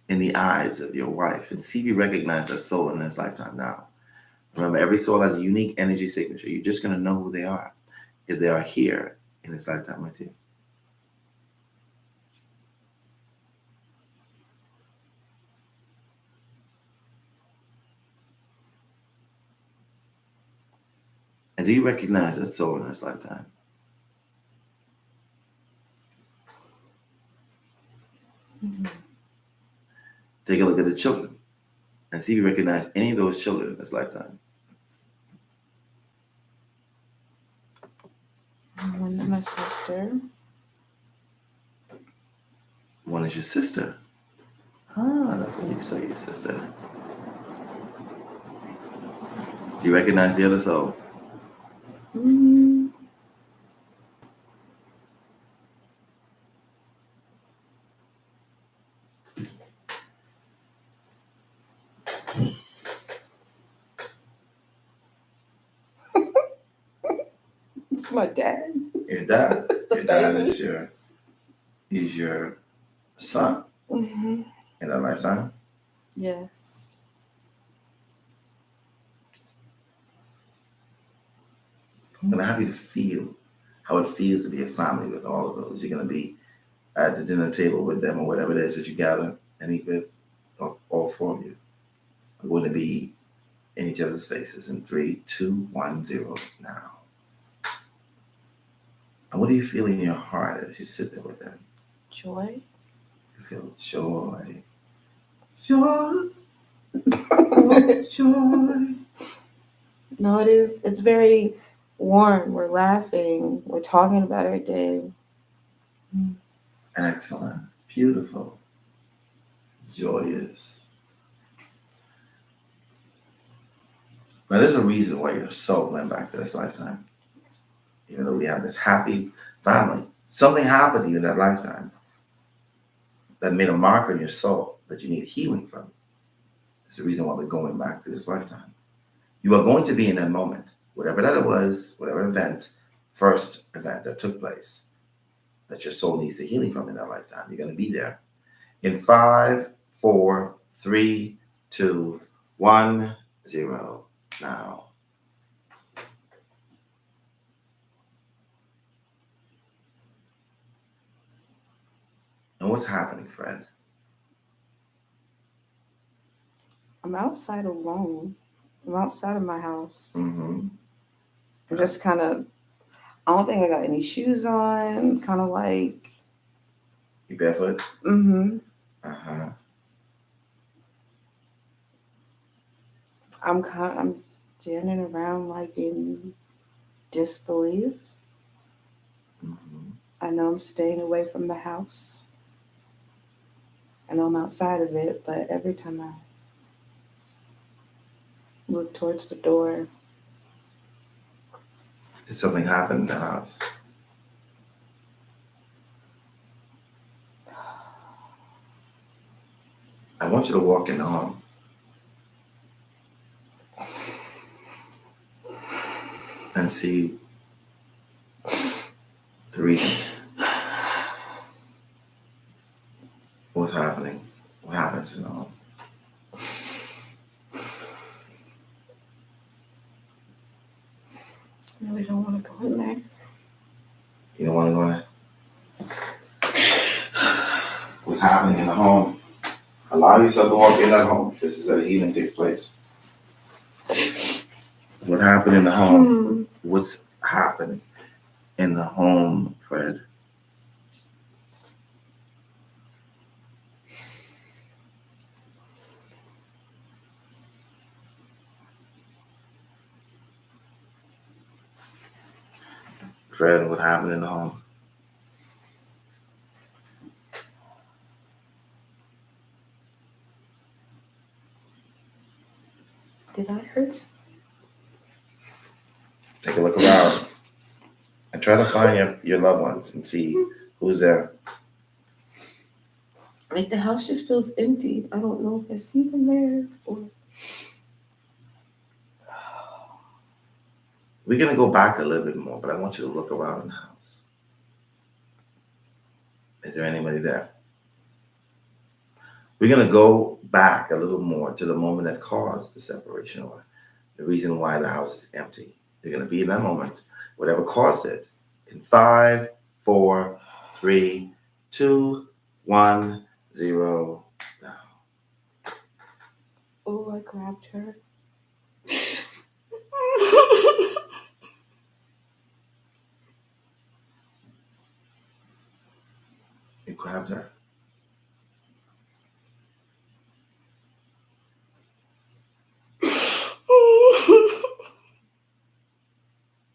in the eyes of your wife and see if you recognize her soul in this lifetime now. Remember, every soul has a unique energy signature. You're just going to know who they are if they are here in this lifetime with you. And do you recognize that soul in this lifetime? Mm-hmm. Take a look at the children and see if you recognize any of those children in this lifetime. One is my sister. One is your sister. Ah, that's when you saw your sister. Do you recognize the other soul? Mm-hmm. It's my dad. Your dad. Your dad is your son Mm-hmm. in that lifetime. Yes. I'm going to have you to feel how it feels to be a family with all of those. You're going to be at the dinner table with them or whatever it is that you gather and eat with. All 4 of you are going to be in each other's faces in 3, 2, 1, 0 now. And what do you feel in your heart as you sit there with them? Joy. You feel joy. Joy. Oh, joy. No, it is. It's very warm. We're laughing. We're talking about our day. Excellent. Beautiful. Joyous. Now, there's a reason why your soul went back to this lifetime. Even though we have this happy family, something happened to you in that lifetime that made a mark on your soul that you need healing from. It's the reason why we're going back to this lifetime. You are going to be in that moment, whatever that it was, whatever event, first event that took place, that your soul needs the healing from in that lifetime. You're going to be there. In 5, 4, 3, 2, 1, 0 now. And what's happening, Fred? I'm outside alone. I'm outside of my house. Mm-hmm. I'm just kind of, I don't think I got any shoes on. Kind of like. You barefoot? Mm-hmm. Uh-huh. I'm standing around like in disbelief. Mm-hmm. I know I'm staying away from the house. I know I'm outside of it, but every time I look towards the door. Did something happen in the house? I want you to walk in the home. And see the reason. What's happening? What happens in the home? I really don't want to go in there. You don't want to go in there? What's happening in the home? Allow yourself to walk in that home. This is where the healing takes place. What happened in the home? What's happening in the home, Fred? Fred, what happened in the home? Did I hurt? Take a look around and try to find your loved ones and see who's there. Like the house just feels empty. I don't know if I see them there or. We're going to go back a little bit more, but I want you to look around in the house. Is there anybody there? We're going to go back a little more to the moment that caused the separation or the reason why the house is empty. You're going to be in that moment, whatever caused it. In 5, 4, 3, 2, 1, 0, now. Oh, I grabbed her. You grabbed her.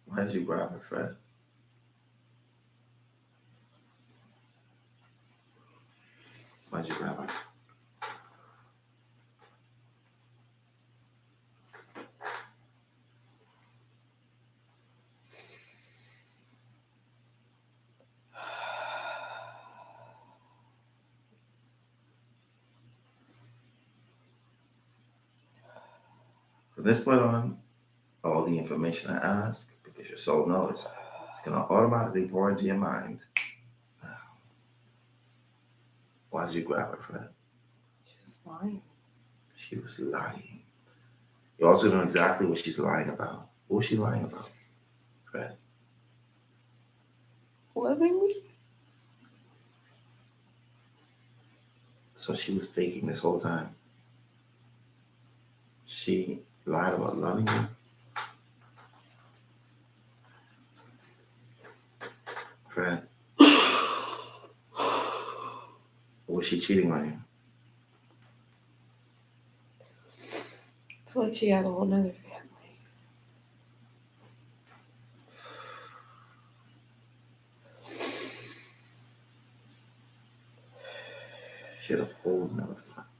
Why did you grab her, Fred? Why did you grab her? From this point on, all the information I ask, because your soul knows, it's going to automatically pour into your mind. Now, why did you grab her, Fred? She was lying. She was lying. You also know exactly what she's lying about. What was she lying about, Fred? Loving me? So she was faking this whole time. She lied about loving you. Fred, was she cheating on you? It's like she had a whole nother family. She had a whole another family.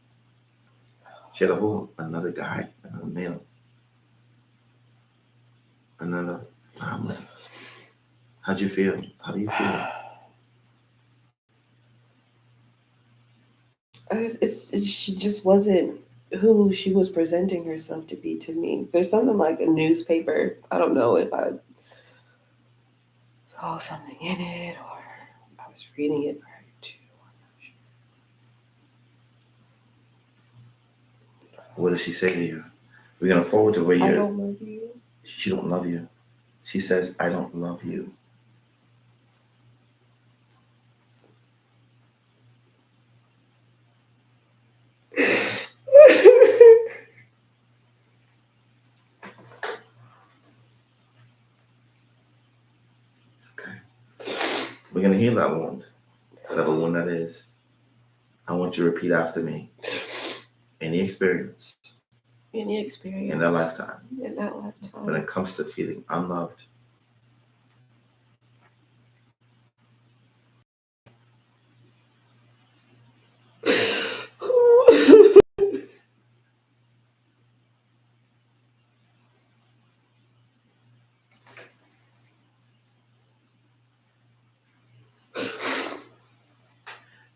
She had a whole another guy, another male, another family. How'd you feel? How do you feel? She just wasn't who she was presenting herself to be to me. There's something like a newspaper. I don't know if I saw something in it or I was reading it prior to. What does she say to you? We're gonna forward to where I you're. don't love you. She don't love you. She says, "I don't love you." It's okay. We're gonna heal that wound, whatever wound that is. I want you to repeat after me. Any experience in that lifetime, when it comes to feeling unloved,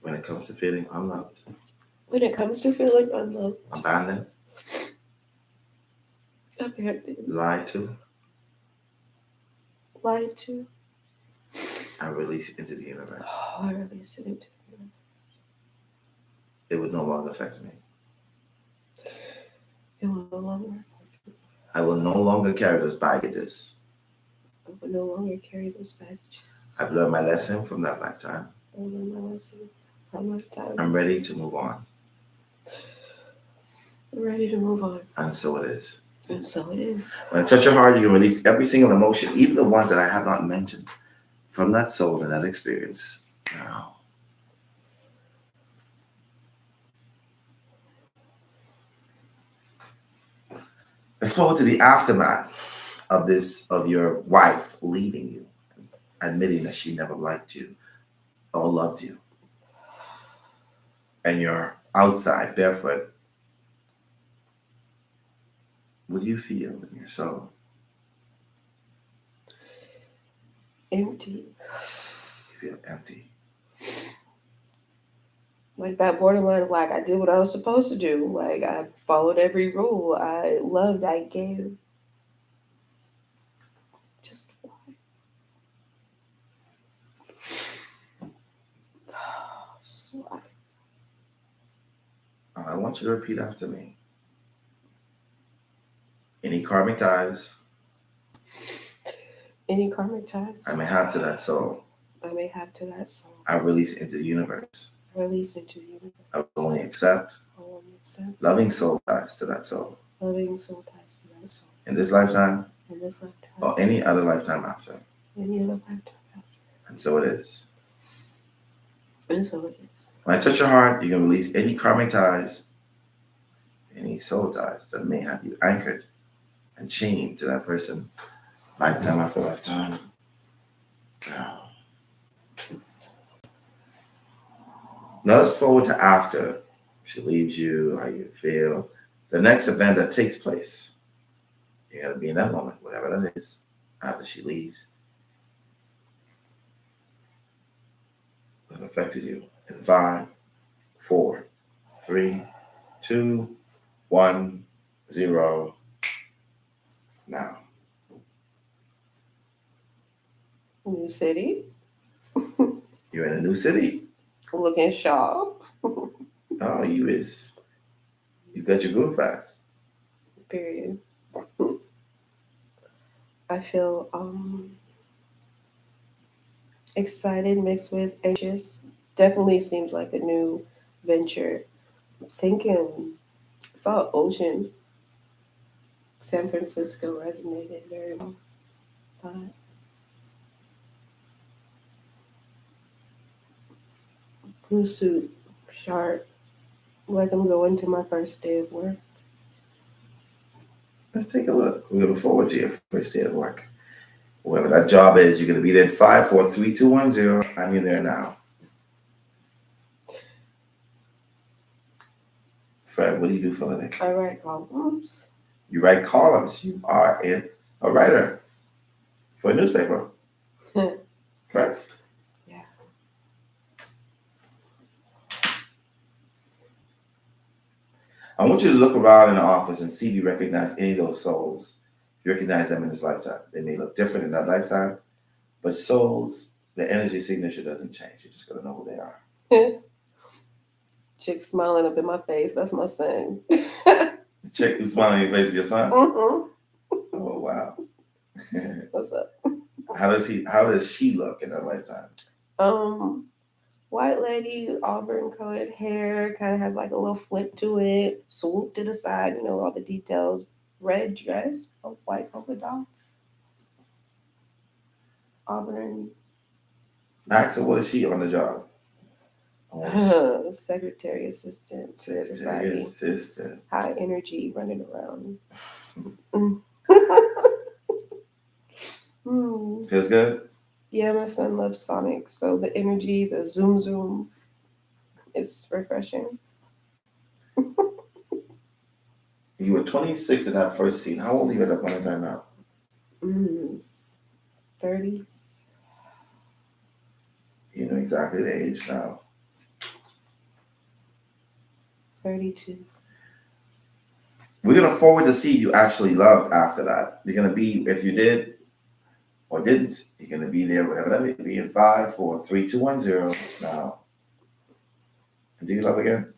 when it comes to feeling unloved, When it comes to feeling unloved, abandoned, lied to, I release it into the universe. I release it into the universe. it would no longer affect me. It will no longer. I will no longer carry those baggages. I will no longer carry those baggages. I've learned my lesson from that lifetime. I learned my lesson from that lifetime. I'm ready to move on. I'm ready to move on. And so it is. And so it is. When I touch your heart, you can release every single emotion, even the ones that I have not mentioned, from that soul and that experience. Now. Let's forward to the aftermath of this, of your wife leaving you, admitting that she never liked you or loved you. And you're outside barefoot. What do you feel in your soul? Empty. You feel empty. Like that borderline of like, I did what I was supposed to do. Like, I followed every rule. I loved, I gave. Just why? Just why? I want you to repeat after me. Any karmic ties Any karmic ties I may have to that soul, I may have to that soul, I release into the universe. I release into the universe. I will only accept I will only accept loving soul ties to that soul. loving soul ties to that soul. In this lifetime In this lifetime. or any other lifetime after. Any other lifetime after. And so it is. And so it is. When I touch your heart, you can release any karmic ties, any soul ties that may have you anchored and chained to that person, lifetime after lifetime. Now let's forward to after she leaves you, how you feel. The next event that takes place. You gotta be in that moment, whatever that is, after she leaves. That affected you. In 5, 4, 3, 2, 1, 0. Now. New city. You're in a new city. Looking sharp. Oh, you got your groove back. Period. I feel excited mixed with anxious. Definitely seems like a new venture. Thinking, saw ocean. San Francisco resonated very well. But blue suit, sharp, like I'm going to my first day of work. Let's take a look. We're looking forward to your first day of work. Whoever that job is, you're going to be there in 5, 4, 3, 2, 1, 0. And you're there now. Fred, what do you do for a living? I write columns. You write columns. You are a writer for a newspaper. Correct? Yeah. I want you to look around in the office and see if you recognize any of those souls. If you recognize them in this lifetime. They may look different in that lifetime, but souls, the energy signature doesn't change. You're just going to know who they are. Chick smiling up in my face. That's my son. The chick who's smiling in your face is your son? Mm-hmm. Oh, wow. What's up? How does she look in that lifetime? White lady, auburn colored hair, kind of has like a little flip to it, swoop to the side, all the details. Red dress, white polka dots. Auburn. Max, what is she on the job? Secretary assistant to everybody. Assistant. High energy running around. Feels good? Yeah, my son loves Sonic, so the energy, the zoom, it's refreshing. You were 26 in that first scene. How old are you at that point in time now? 30s. You know exactly the age now. 32. We're going to forward to see if you actually loved after that. You're going to be, if you did or didn't, you're going to be there, whatever that may be, in 5, 4, 3, 2, 1, 0 now. And do you love again?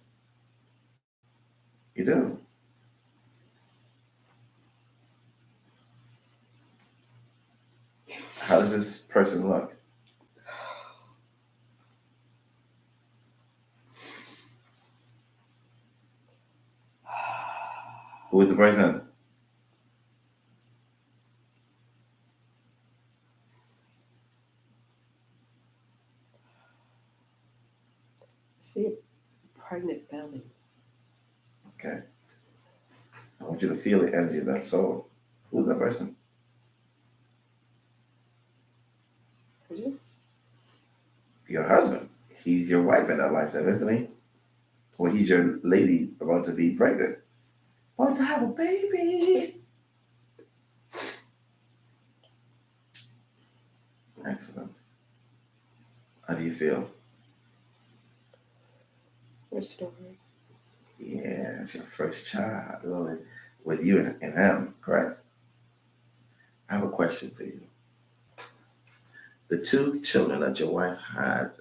You do. How does this person look? Who is the person? I see a pregnant belly. Okay. I want you to feel the energy of that soul. Who's that person? Gorgeous. Your husband. He's your wife in that lifetime, isn't he? Or he's your lady about to be pregnant. Want to have a baby. Excellent. How do you feel? Restored. Yeah, it's your first child. Really, with you and him, correct? I have a question for you. The 2 children that your wife had,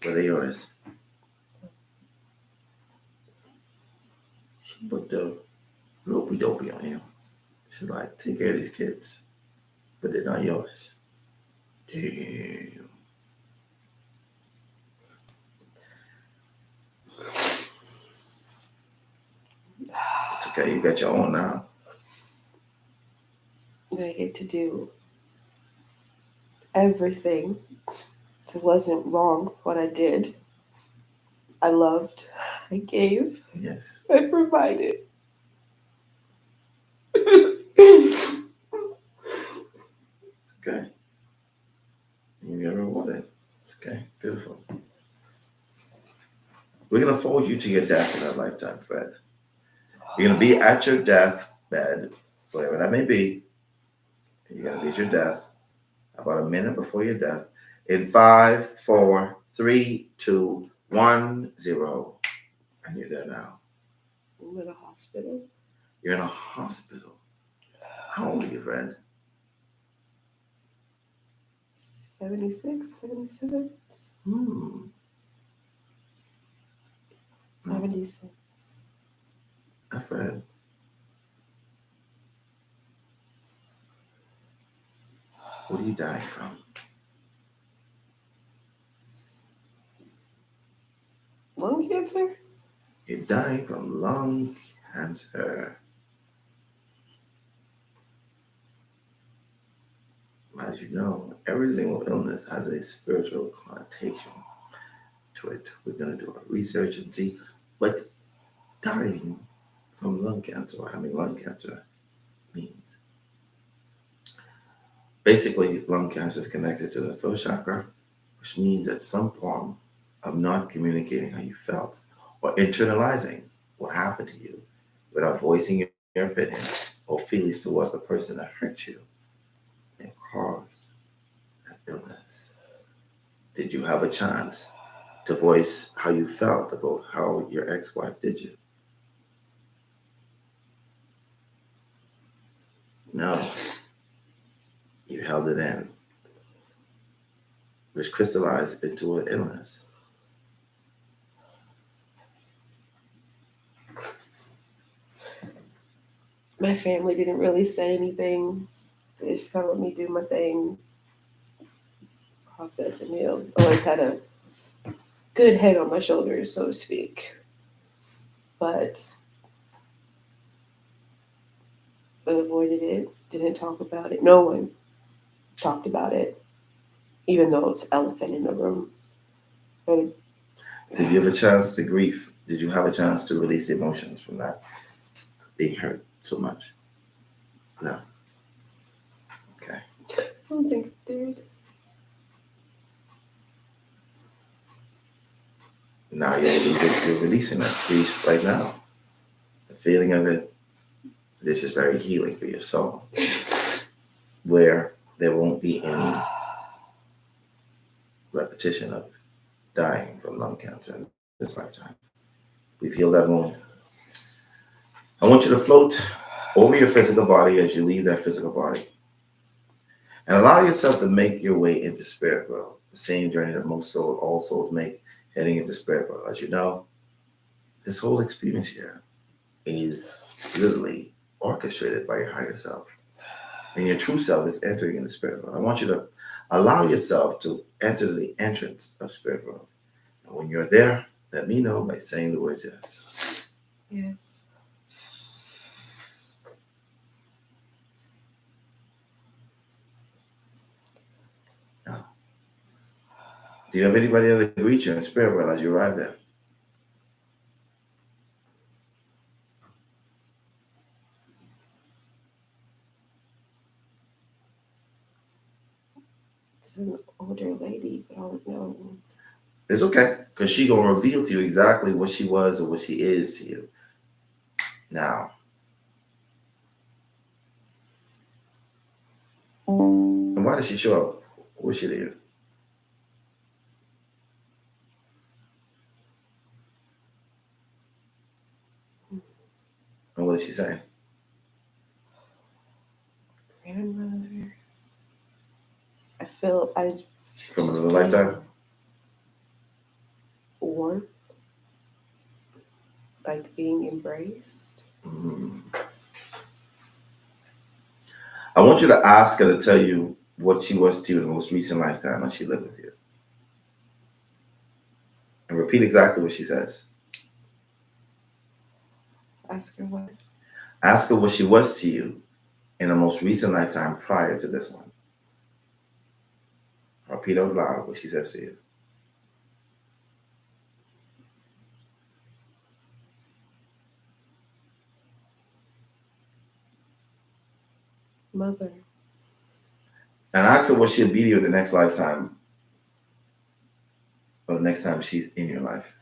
were they yours? She put the ropey dopey on you. She's like, take care of these kids, but they're not yours. Damn. It's okay, you got your own now. I get to do everything. It wasn't wrong what I did. I loved. I gave. Yes. I provided. It's okay. You get rewarded. It's okay. Beautiful. We're going to fold you to your death in that lifetime, Fred. You're going to be at your deathbed, whatever that may be. You're going to be at your death about a minute before your death. In 5, 4, 3, 2, 1, 0. And you're there now. I'm in a hospital. You're in a hospital. How old are you, Fred? 76, 77, 76. Fred. What are you dying from? Lung cancer? You're dying from lung cancer. As you know, every single illness has a spiritual connotation to it. We're going to do our research and see what dying from lung cancer or having lung cancer means. Basically, lung cancer is connected to the throat chakra, which means that some form of not communicating how you felt or internalizing what happened to you without voicing your opinion or feelings towards the person that hurt you and caused that illness. Did you have a chance to voice how you felt about how your ex-wife did you? No. You held it in, which crystallized into an illness. My family didn't really say anything. They just kind of let me do my thing, process and heal. Always had a good head on my shoulders, so to speak. But I avoided it, didn't talk about it. No one talked about it, even though it's elephant in the room. But Did you have a chance to grieve? Did you have a chance to release emotions from that being hurt so much? No. Okay. I don't think I did. Now you're releasing that grief right now. The feeling of it, this is very healing for your soul. Where there won't be any repetition of dying from lung cancer in this lifetime. We've healed that wound. I want you to float over your physical body as you leave that physical body. And allow yourself to make your way into spirit world, the same journey that all souls make heading into spirit world. As you know, this whole experience here is literally orchestrated by your higher self. And your true self is entering in the spirit world. I want you to allow yourself to enter the entrance of spirit world. And when you're there, let me know by saying the words yes. Yes. Now, do you have anybody that will greet you in spirit world as you arrive there? It's an older lady, but I don't know. It's okay, because she's going to reveal to you exactly what she was or what she is to you. Now, and why did she show up? What was she there? And what did she say? Grandmother. I feel From another lifetime? warmth, like being embraced. Mm. I want you to ask her to tell you what she was to you in the most recent lifetime when she lived with you. And repeat exactly what she says. Ask her what? Ask her what she was to you in the most recent lifetime prior to this one. Repeat out loud what she says to you. Mother. And ask her what she'll be to you in the next lifetime or the next time she's in your life.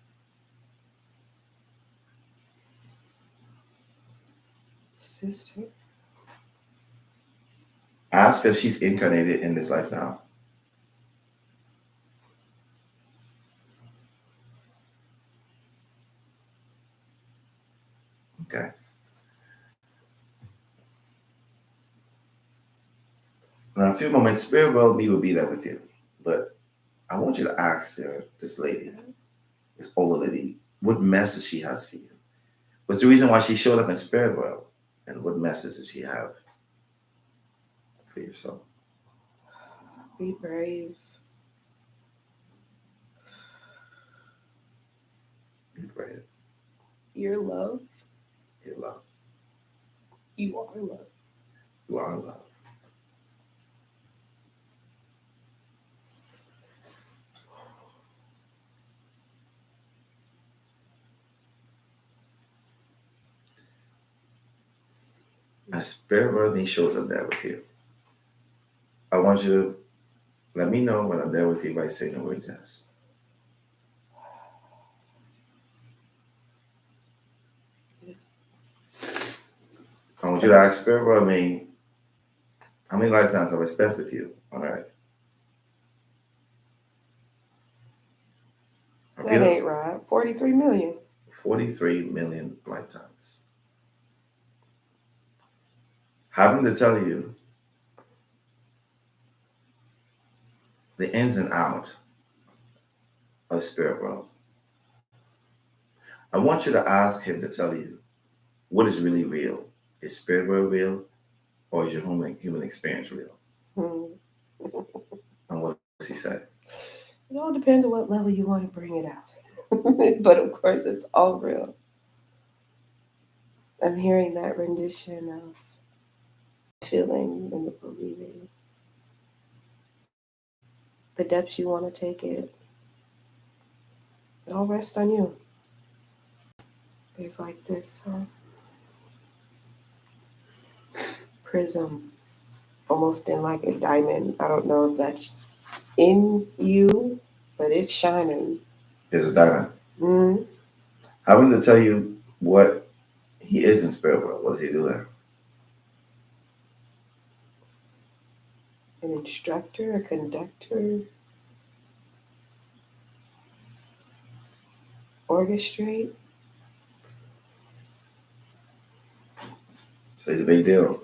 Sister. Ask if she's incarnated in this life now. Okay. Now, in a few moments, Spirit World Me will be there with you. But I want you to ask her, this lady, this older lady, what message she has for you. What's the reason why she showed up in Spirit World? And what message does she have for yourself? Be brave. Be brave. You're love. You're love. You are love. You are love. And Spirit World Me shows up there with you. I want you to let me know when I'm there with you by saying the word yes. Yes. I want you to ask Spirit World Me, how many lifetimes have I spent with you on earth? That ain't right. 43 million. 43 million lifetimes. Having to tell you the ins and out of Spirit World. I want you to ask him to tell you what is really real. Is Spirit World real, or is your human experience real? And what does he say? It all depends on what level you want to bring it out. But of course, it's all real. I'm hearing that rendition of feeling and the believing. The depths you want to take it. It all rests on you. There's like this prism, almost in like a diamond. I don't know if that's in you, but it's shining. There's a diamond. Mm-hmm. Having to tell you what he is in Spirit World. What does he do there? An instructor, a conductor, orchestrate. So he's a big deal.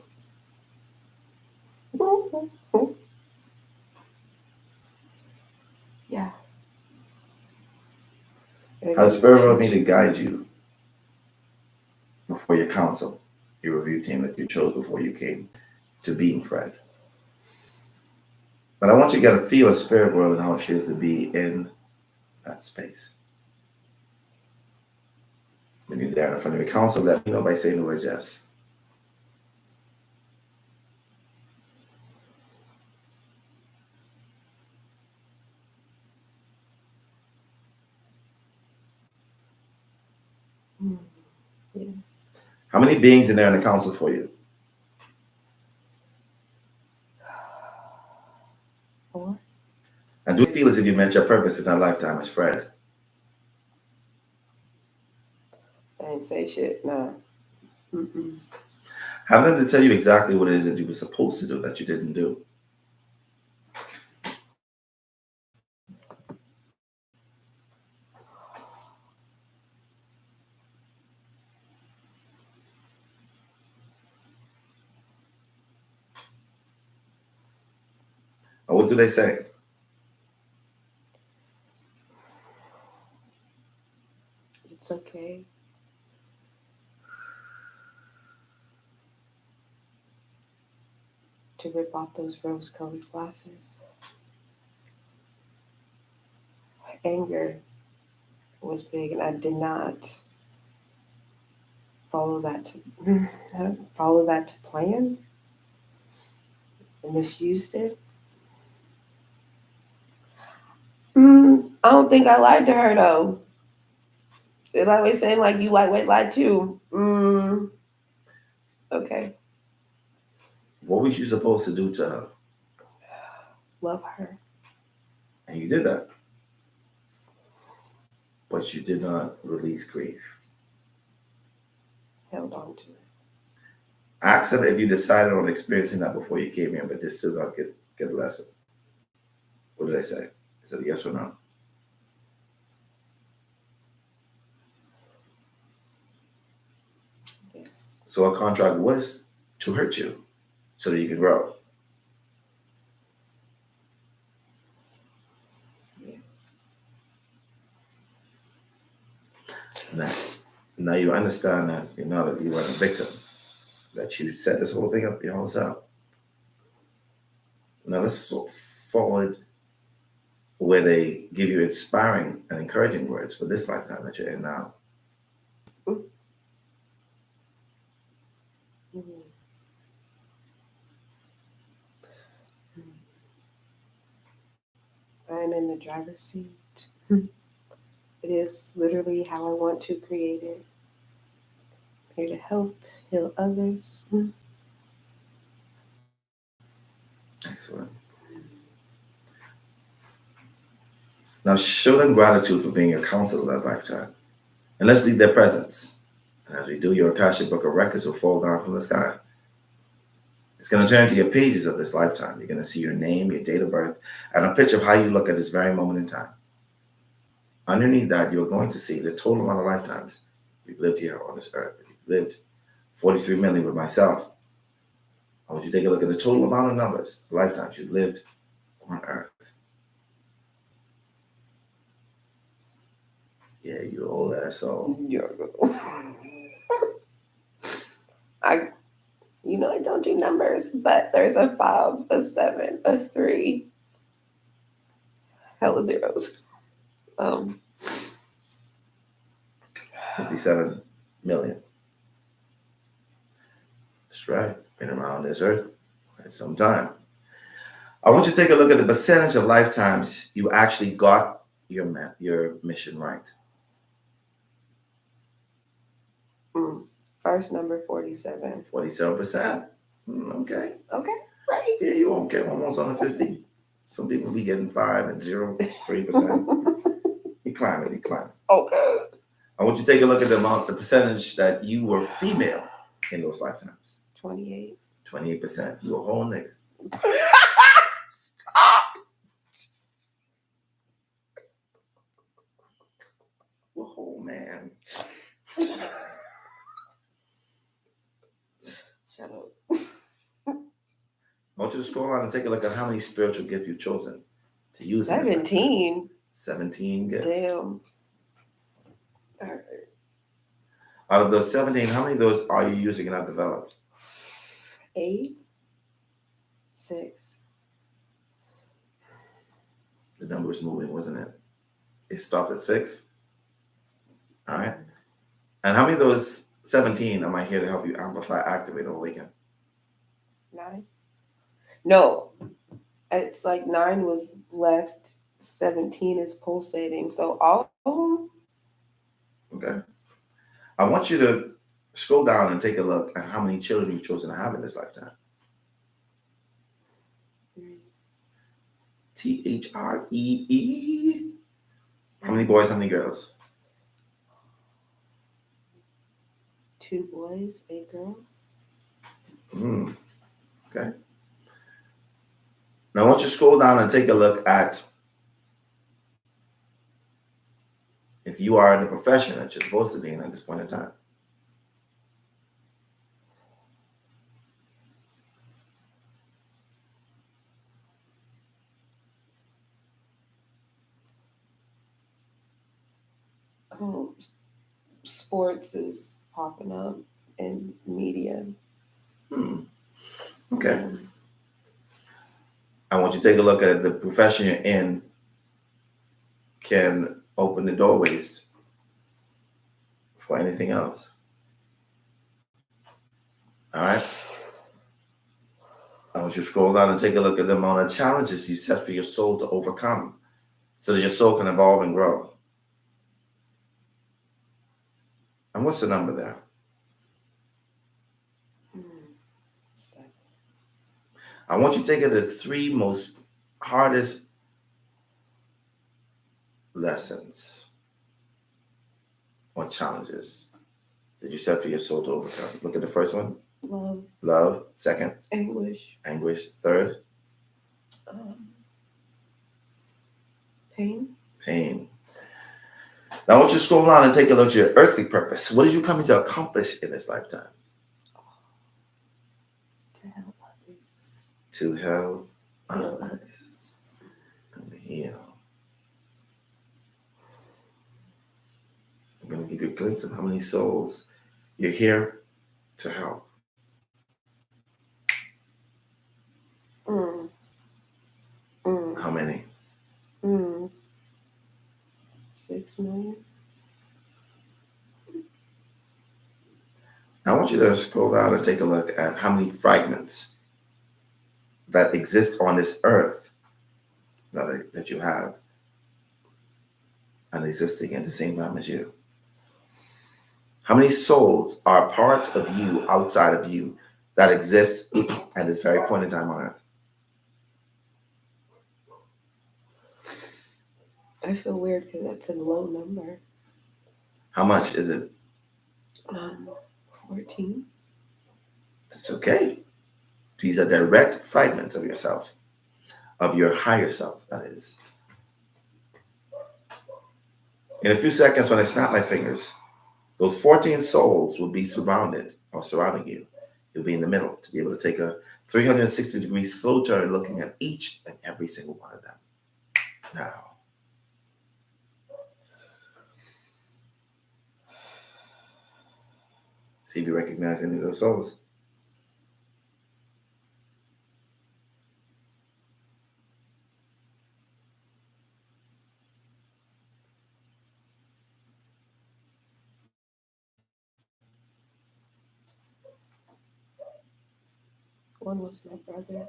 Yeah. How does Spirit World Me to guide you before your council, your review team that you chose before you came to being Fred. But I want you to get a feel of spirit world and how it feels to be in that space. When you're there in front of your council, let me know by saying the word yes. Yes. How many beings in there in the council for you? 4. And do you feel as if you met your purpose in that lifetime as Fred? I didn't say shit. Nah. Mm-mm. Have them to tell you exactly what it is that you were supposed to do that you didn't do. Or what do they say? It's okay. To rip off those rose-colored glasses. Anger was big, and I did not follow that to plan. I misused it. I don't think I lied to her though. They're always saying like you lightweight lied too. Okay. What was you supposed to do to her? Love her. And you did that. But you did not release grief. Held on to it. Ask them if you decided on experiencing that before you came here, but they still got to get a lesson. What did I say? Is it a yes or no? Yes. So our contract was to hurt you so that you can grow. Yes. Now you understand that you know that you were a victim, that you set this whole thing up yourself. Now let's forward where they give you inspiring and encouraging words for this lifetime that you're in now. I'm in the driver's seat. It is literally how I want to create it. Here to help, heal others. Excellent. Now show them gratitude for being your counselor that lifetime. And let's leave their presence. And as we do, your Akashic Book of Records will fall down from the sky. It's going to turn to your pages of this lifetime. You're going to see your name, your date of birth, and a picture of how you look at this very moment in time. Underneath that, you're going to see the total amount of lifetimes you've lived here on this earth. You've lived 43 million with myself. I want you to take a look at the total amount of numbers, lifetimes you've lived on earth. Yeah, you old asshole. I don't do numbers, but there's a 5, a 7, a 3. Hella zeros. 57 million. That's right. Been around this earth for some time. I want you to take a look at the percentage of lifetimes you actually got your mission right. First number 47. 47%. Okay. Okay, right. Yeah, you won't get almost on the 50. Some people be getting 5 and 0, 3%. You climb it. Okay. I want you to take a look at the percentage that you were female in those lifetimes. 28. 28%. You a whole nigga. You a whole man. Shut up. I want you to scroll on and take a look at how many spiritual gifts you've chosen to use. 17. 17 gifts. Damn. All right. Out of those 17, how many of those are you using and have developed? 8, 6. The number was moving, wasn't it? It stopped at 6. All right. And how many of those 17 am I here to help you amplify, activate, or awaken? 9. No, it's like 9 was left. 17 is pulsating. So all of them. Okay. I want you to scroll down and take a look at how many children you've chosen to have in this lifetime. THREE. How many boys, how many girls? 2 boys, a girl. Okay. Now I want you to scroll down and take a look at if you are in the profession that you're supposed to be in at this point in time. Sports is popping up in media. Okay. I want you to take a look at the profession you're in can open the doorways for anything else. All right. I want you to scroll down and take a look at the amount of challenges you set for your soul to overcome so that your soul can evolve and grow. And what's the number there? 7. I want you to take it the 3 most hardest lessons or challenges that you set for your soul to overcome. Look at the first one. Love. Love. Second. Anguish. Anguish. Third. Pain. Pain. Now I want you to scroll down and take a look at your earthly purpose. What did you come to accomplish in this lifetime? To help others. To help Heal others. others. And heal. I'm going to give you a glimpse of how many souls you're here to help. How many? 6 million. I want you to scroll down and take a look at how many fragments that exist on this earth that you have and existing at the same time as you. How many souls are parts of you outside of you that exist at this very point in time on earth? I feel weird because that's a low number. How much is it? 14. It's okay. These are direct fragments of yourself, of your higher self, that is. In a few seconds, when I snap my fingers, those 14 souls will be surrounding you. You'll be in the middle to be able to take a 360-degree slow turn looking at each and every single one of them. Now, see if you recognize any of those souls. One was my brother.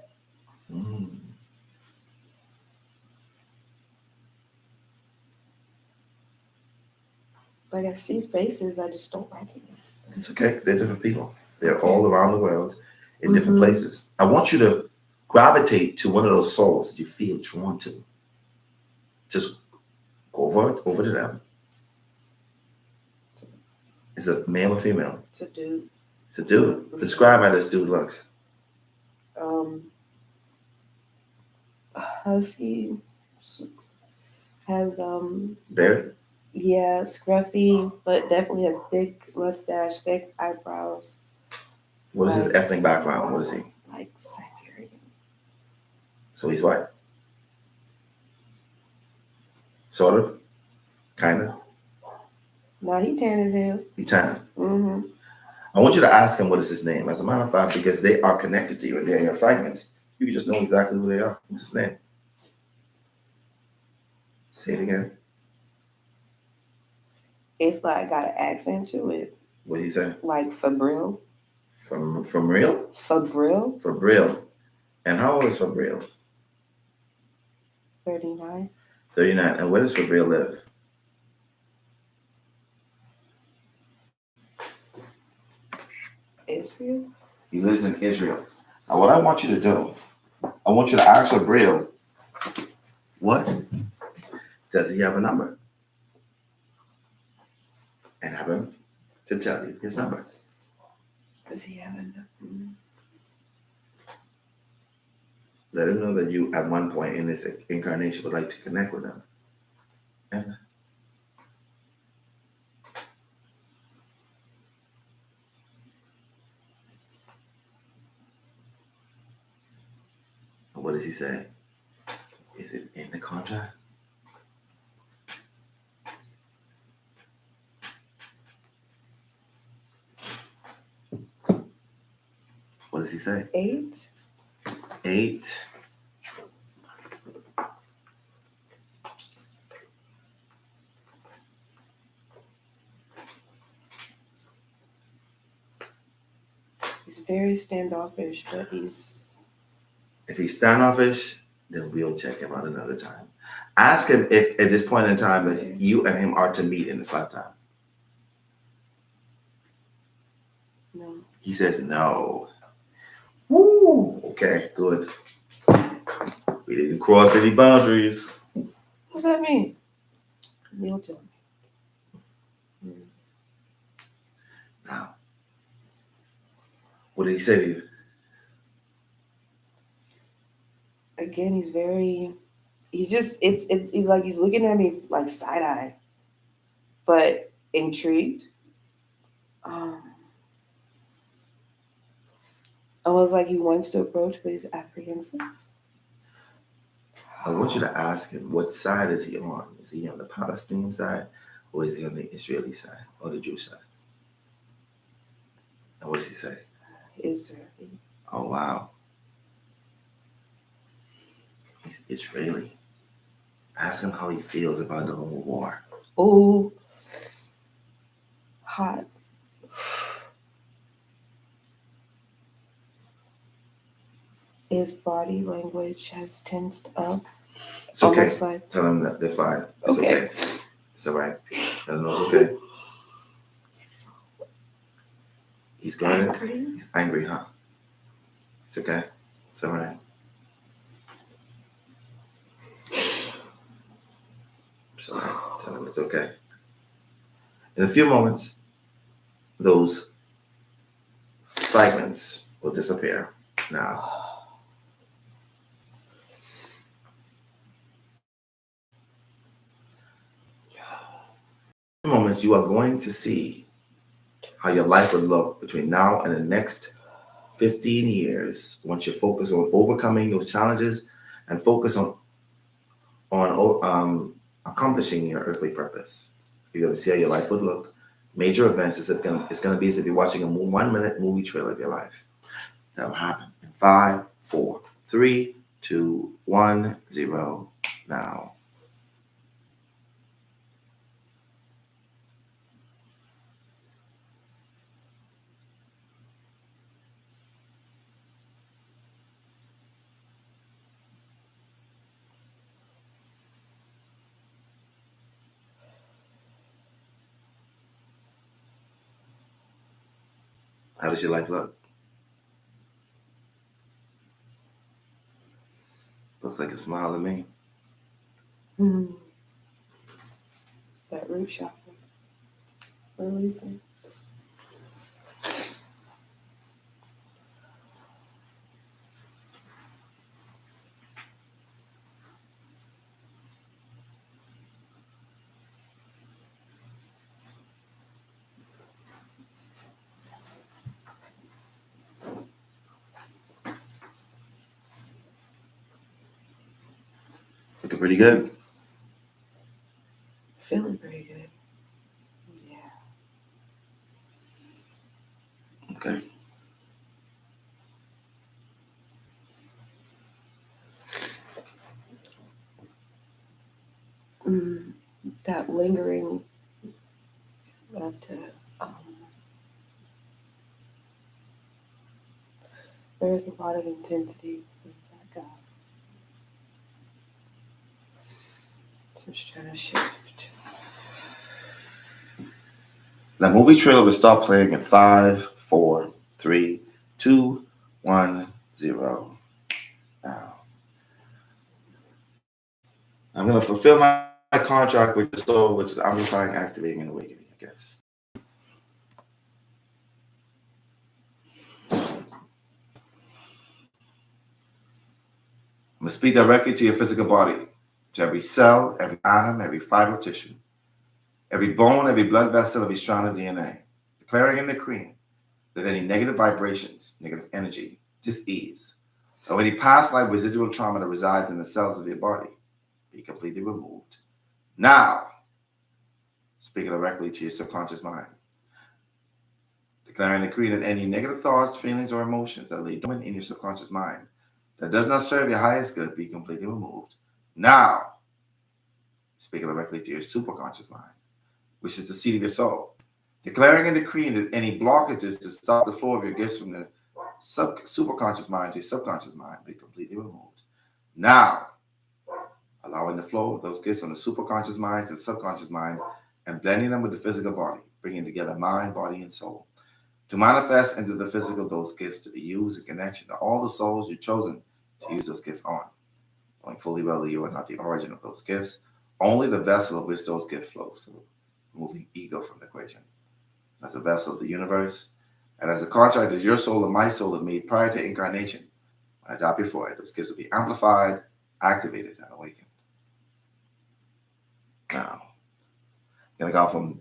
Like I see faces, I just don't recognize them. It's okay. They're different people. They're all around the world in different places. I want you to gravitate to one of those souls that you feel drawn to. Just go over to them. Is it male or female? It's a dude. It's a dude. Describe how this dude looks. Husky. Has Beard? yeah, scruffy, but definitely a thick mustache, thick eyebrows. What is his ethnic background? What is he? Like Siberian. So he's white? Sort of? Kind of? Nah, he tan as hell. He tan. Mm-hmm. I want you to ask him what is his name. As a matter of fact, because they are connected to you and they're in your fragments, you can just know exactly who they are. What's his name? Say it again. It's like got an accent to it. What did he say? Like Fabril. From real? Fabril? Fabril. And how old is Fabril? 39. 39. And where does Fabril live? Israel? He lives in Israel. Now, what I want you to do, I want you to ask Fabril, what does he have a number? And have him to tell you his number. Does he have a number? Let him know that you, at one point in this incarnation, would like to connect with him. And what does he say? Is it in the contract? What does he say? 8. 8. He's very standoffish, but he's... If he's standoffish, then we'll check him out another time. Ask him if at this point in time that you and him are to meet in this lifetime. No. He says no. Woo! Okay, good. We didn't cross any boundaries. What's that mean? You'll tell me. Now, what did he say to you? Again, he's very... He's just... It's he's like he's looking at me like side-eye. But intrigued. I was like, he wants to approach, but he's apprehensive. I want you to ask him, what side is he on? Is he on the Palestinian side, or is he on the Israeli side, or the Jewish side? And what does he say? Israeli. Oh, wow. He's Israeli. Ask him how he feels about the whole war. Oh, hot. His body language has tensed up. It's okay. Almost like... Tell him that they're fine. It's okay. It's all right. Let him know it's okay. He's going angry. He's angry, huh? It's okay. It's all right. It's all right. Tell him it's okay. In a few moments, those fragments will disappear. Now, in a few moments, you are going to see how your life would look between now and the next 15 years once you focus on overcoming those challenges and focus on accomplishing your earthly purpose. You're going to see how your life would look. Major events is going to be as if you're watching a 1-minute movie trailer of your life. That'll happen in 5, 4, 3, 2, 1, 0. Now. How does your life look? Looks like a smile to me. That root chakra. Releasing. Looking pretty good. Feeling pretty good. Yeah. Okay. That lingering, there is a lot of intensity with that guy. So I'm just trying to shift. The movie trailer will start playing in 5, 4, 3, 2, 1, 0. Now, I'm going to fulfill my contract with the soul, which is amplifying, activating, and awakening, I guess. I'm going to speak directly to your physical body, to every cell, every atom, every fiber of tissue, every bone, every blood vessel, every strand of DNA, declaring and decreeing that any negative vibrations, negative energy, dis-ease, or any past life residual trauma that resides in the cells of your body be completely removed. Now, speaking directly to your subconscious mind, declaring and decreeing that any negative thoughts, feelings, or emotions that lay dormant in your subconscious mind that does not serve your highest good be completely removed. Now, speaking directly to your superconscious mind, which is the seat of your soul, declaring and decreeing that any blockages to stop the flow of your gifts from the superconscious mind to your subconscious mind be completely removed. Now, allowing the flow of those gifts from the superconscious mind to the subconscious mind and blending them with the physical body, bringing together mind, body, and soul to manifest into the physical those gifts to be used in connection to all the souls you've chosen to use those gifts on. Knowing fully well that you are not the origin of those gifts, only the vessel of which those gifts flow through, removing ego from the equation. As a vessel of the universe, and as a contract that your soul and my soul have made prior to incarnation, when I die before it, those gifts will be amplified, activated, and awakened. Now, I'm going to go from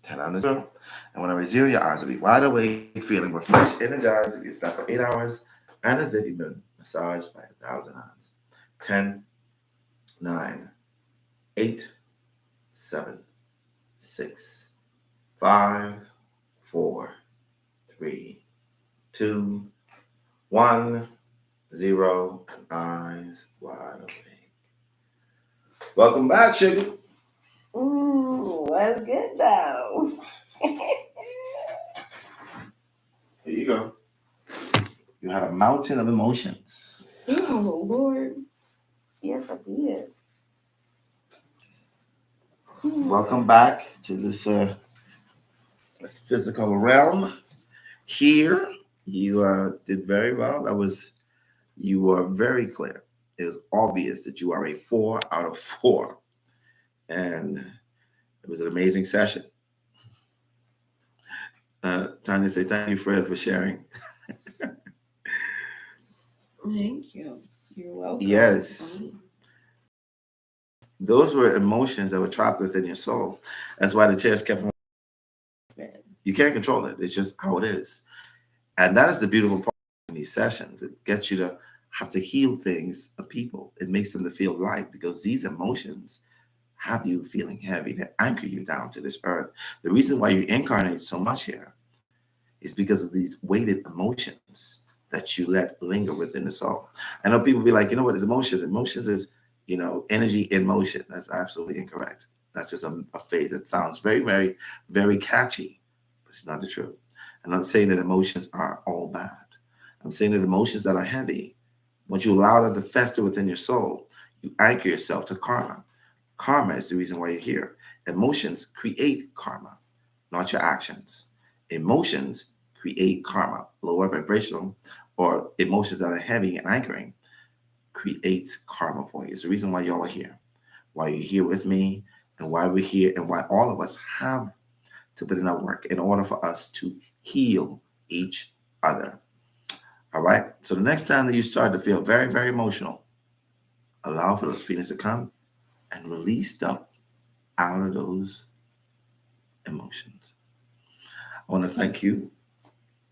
10 on to 0. And whenever 0, your eyes will be wide awake, feeling refreshed, energized if you slept for 8 hours, and as if you've been massaged by 1,000 hands. 10, 9, 8, 7, 6, 5, 4, 3, 2, 1, 0, and eyes wide awake. Welcome back, sugar. Let's get down. Here you go. You had a mountain of emotions. Oh, Lord. Yes, I did. Welcome back to this physical realm. Here, you did very well. You were very clear. It was obvious that you are a 4 out of 4. And it was an amazing session. Tanya say, thank you, Fred, for sharing. Thank you. You're welcome. Yes. Those were emotions that were trapped within your soul. That's why the tears kept on. You can't control it. It's just how it is. And that is the beautiful part in these sessions. It gets you to have to heal things of people. It makes them to feel light because these emotions have you feeling heavy. They anchor you down to this earth. The reason why you incarnate so much here is because of these weighted emotions that you let linger within the soul. I know people be like, you know what is emotions? Emotions is, energy in motion. That's absolutely incorrect. That's just a phrase. It sounds very, very, very catchy, but it's not the truth. I'm not saying that emotions are all bad. I'm saying that emotions that are heavy, once you allow them to fester within your soul, you anchor yourself to karma. Karma is the reason why you're here. Emotions create karma, not your actions. Emotions create karma, lower vibrational, or emotions that are heavy and anchoring creates karma for you. It's the reason why y'all are here, why you're here with me, and why we're here, and why all of us have to put in our work in order for us to heal each other. All right? So the next time that you start to feel very, very emotional, allow for those feelings to come and release stuff out of those emotions. I want to thank you.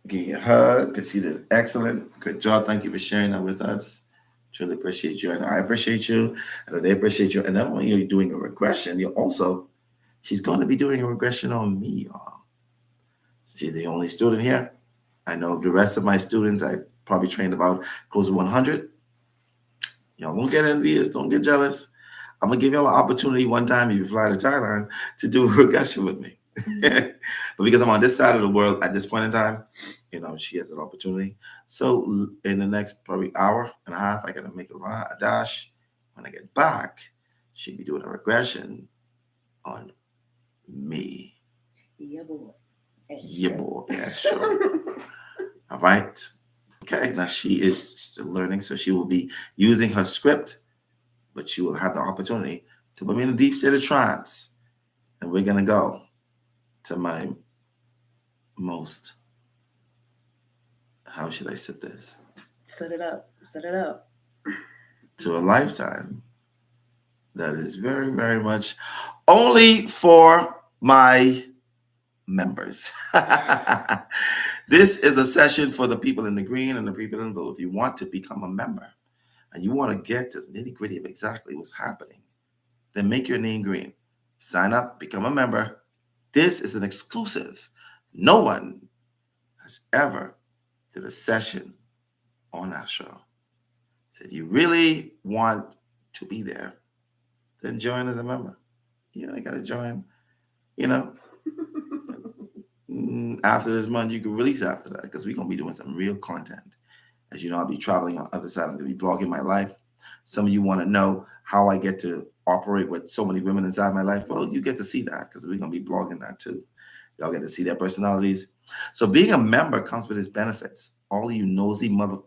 Give you a hug because you did excellent. Good job. Thank you for sharing that with us. Truly appreciate you. And I appreciate you. And they appreciate you. And not only are you doing a regression, she's going to be doing a regression on me, y'all. She's the only student here. I know the rest of my students, I probably trained about close to 100. Y'all don't get envious. Don't get jealous. I'm going to give y'all an opportunity one time if you fly to Thailand to do a regression with me. But because I'm on this side of the world at this point in time, she has an opportunity. So in the next probably hour and a half, I got to make a dash. When I get back, she'll be doing a regression on me. Yeah, boy. Yeah, boy. Yeah, sure. All right. Okay. Now she is still learning, so she will be using her script, but she will have the opportunity to put me in a deep state of trance. And we're going to go to my most, how should I set this? Set it up. Set it up. To a lifetime that is very, very much only for my members. This is a session for the people in the green and the people in the blue. If you want to become a member and you want to get to the nitty gritty of exactly what's happening, then make your name green. Sign up, become a member. This is an exclusive. No one has ever did a session on Astro. So if you really want to be there, then join as a member. You only got to join, after this month, you can release after that because we're going to be doing some real content. As you know, I'll be traveling on the other side. I'm going to be blogging my life. Some of you want to know how I get to operate with so many women inside my life. Well, you get to see that because we're going to be blogging that too. Y'all get to see their personalities. So being a member comes with its benefits. All you nosy mother,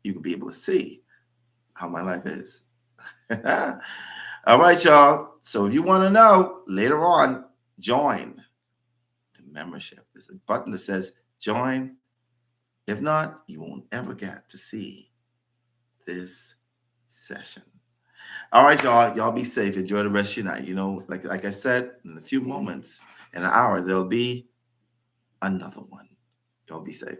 you can be able to see how my life is. All right, y'all. So if you want to know later on, join the membership. There's a button that says join. If not, you won't ever get to see this session. All right, y'all. Y'all be safe. Enjoy the rest of your night. Like I said, in a few moments, in an hour, there'll be another one. Y'all be safe.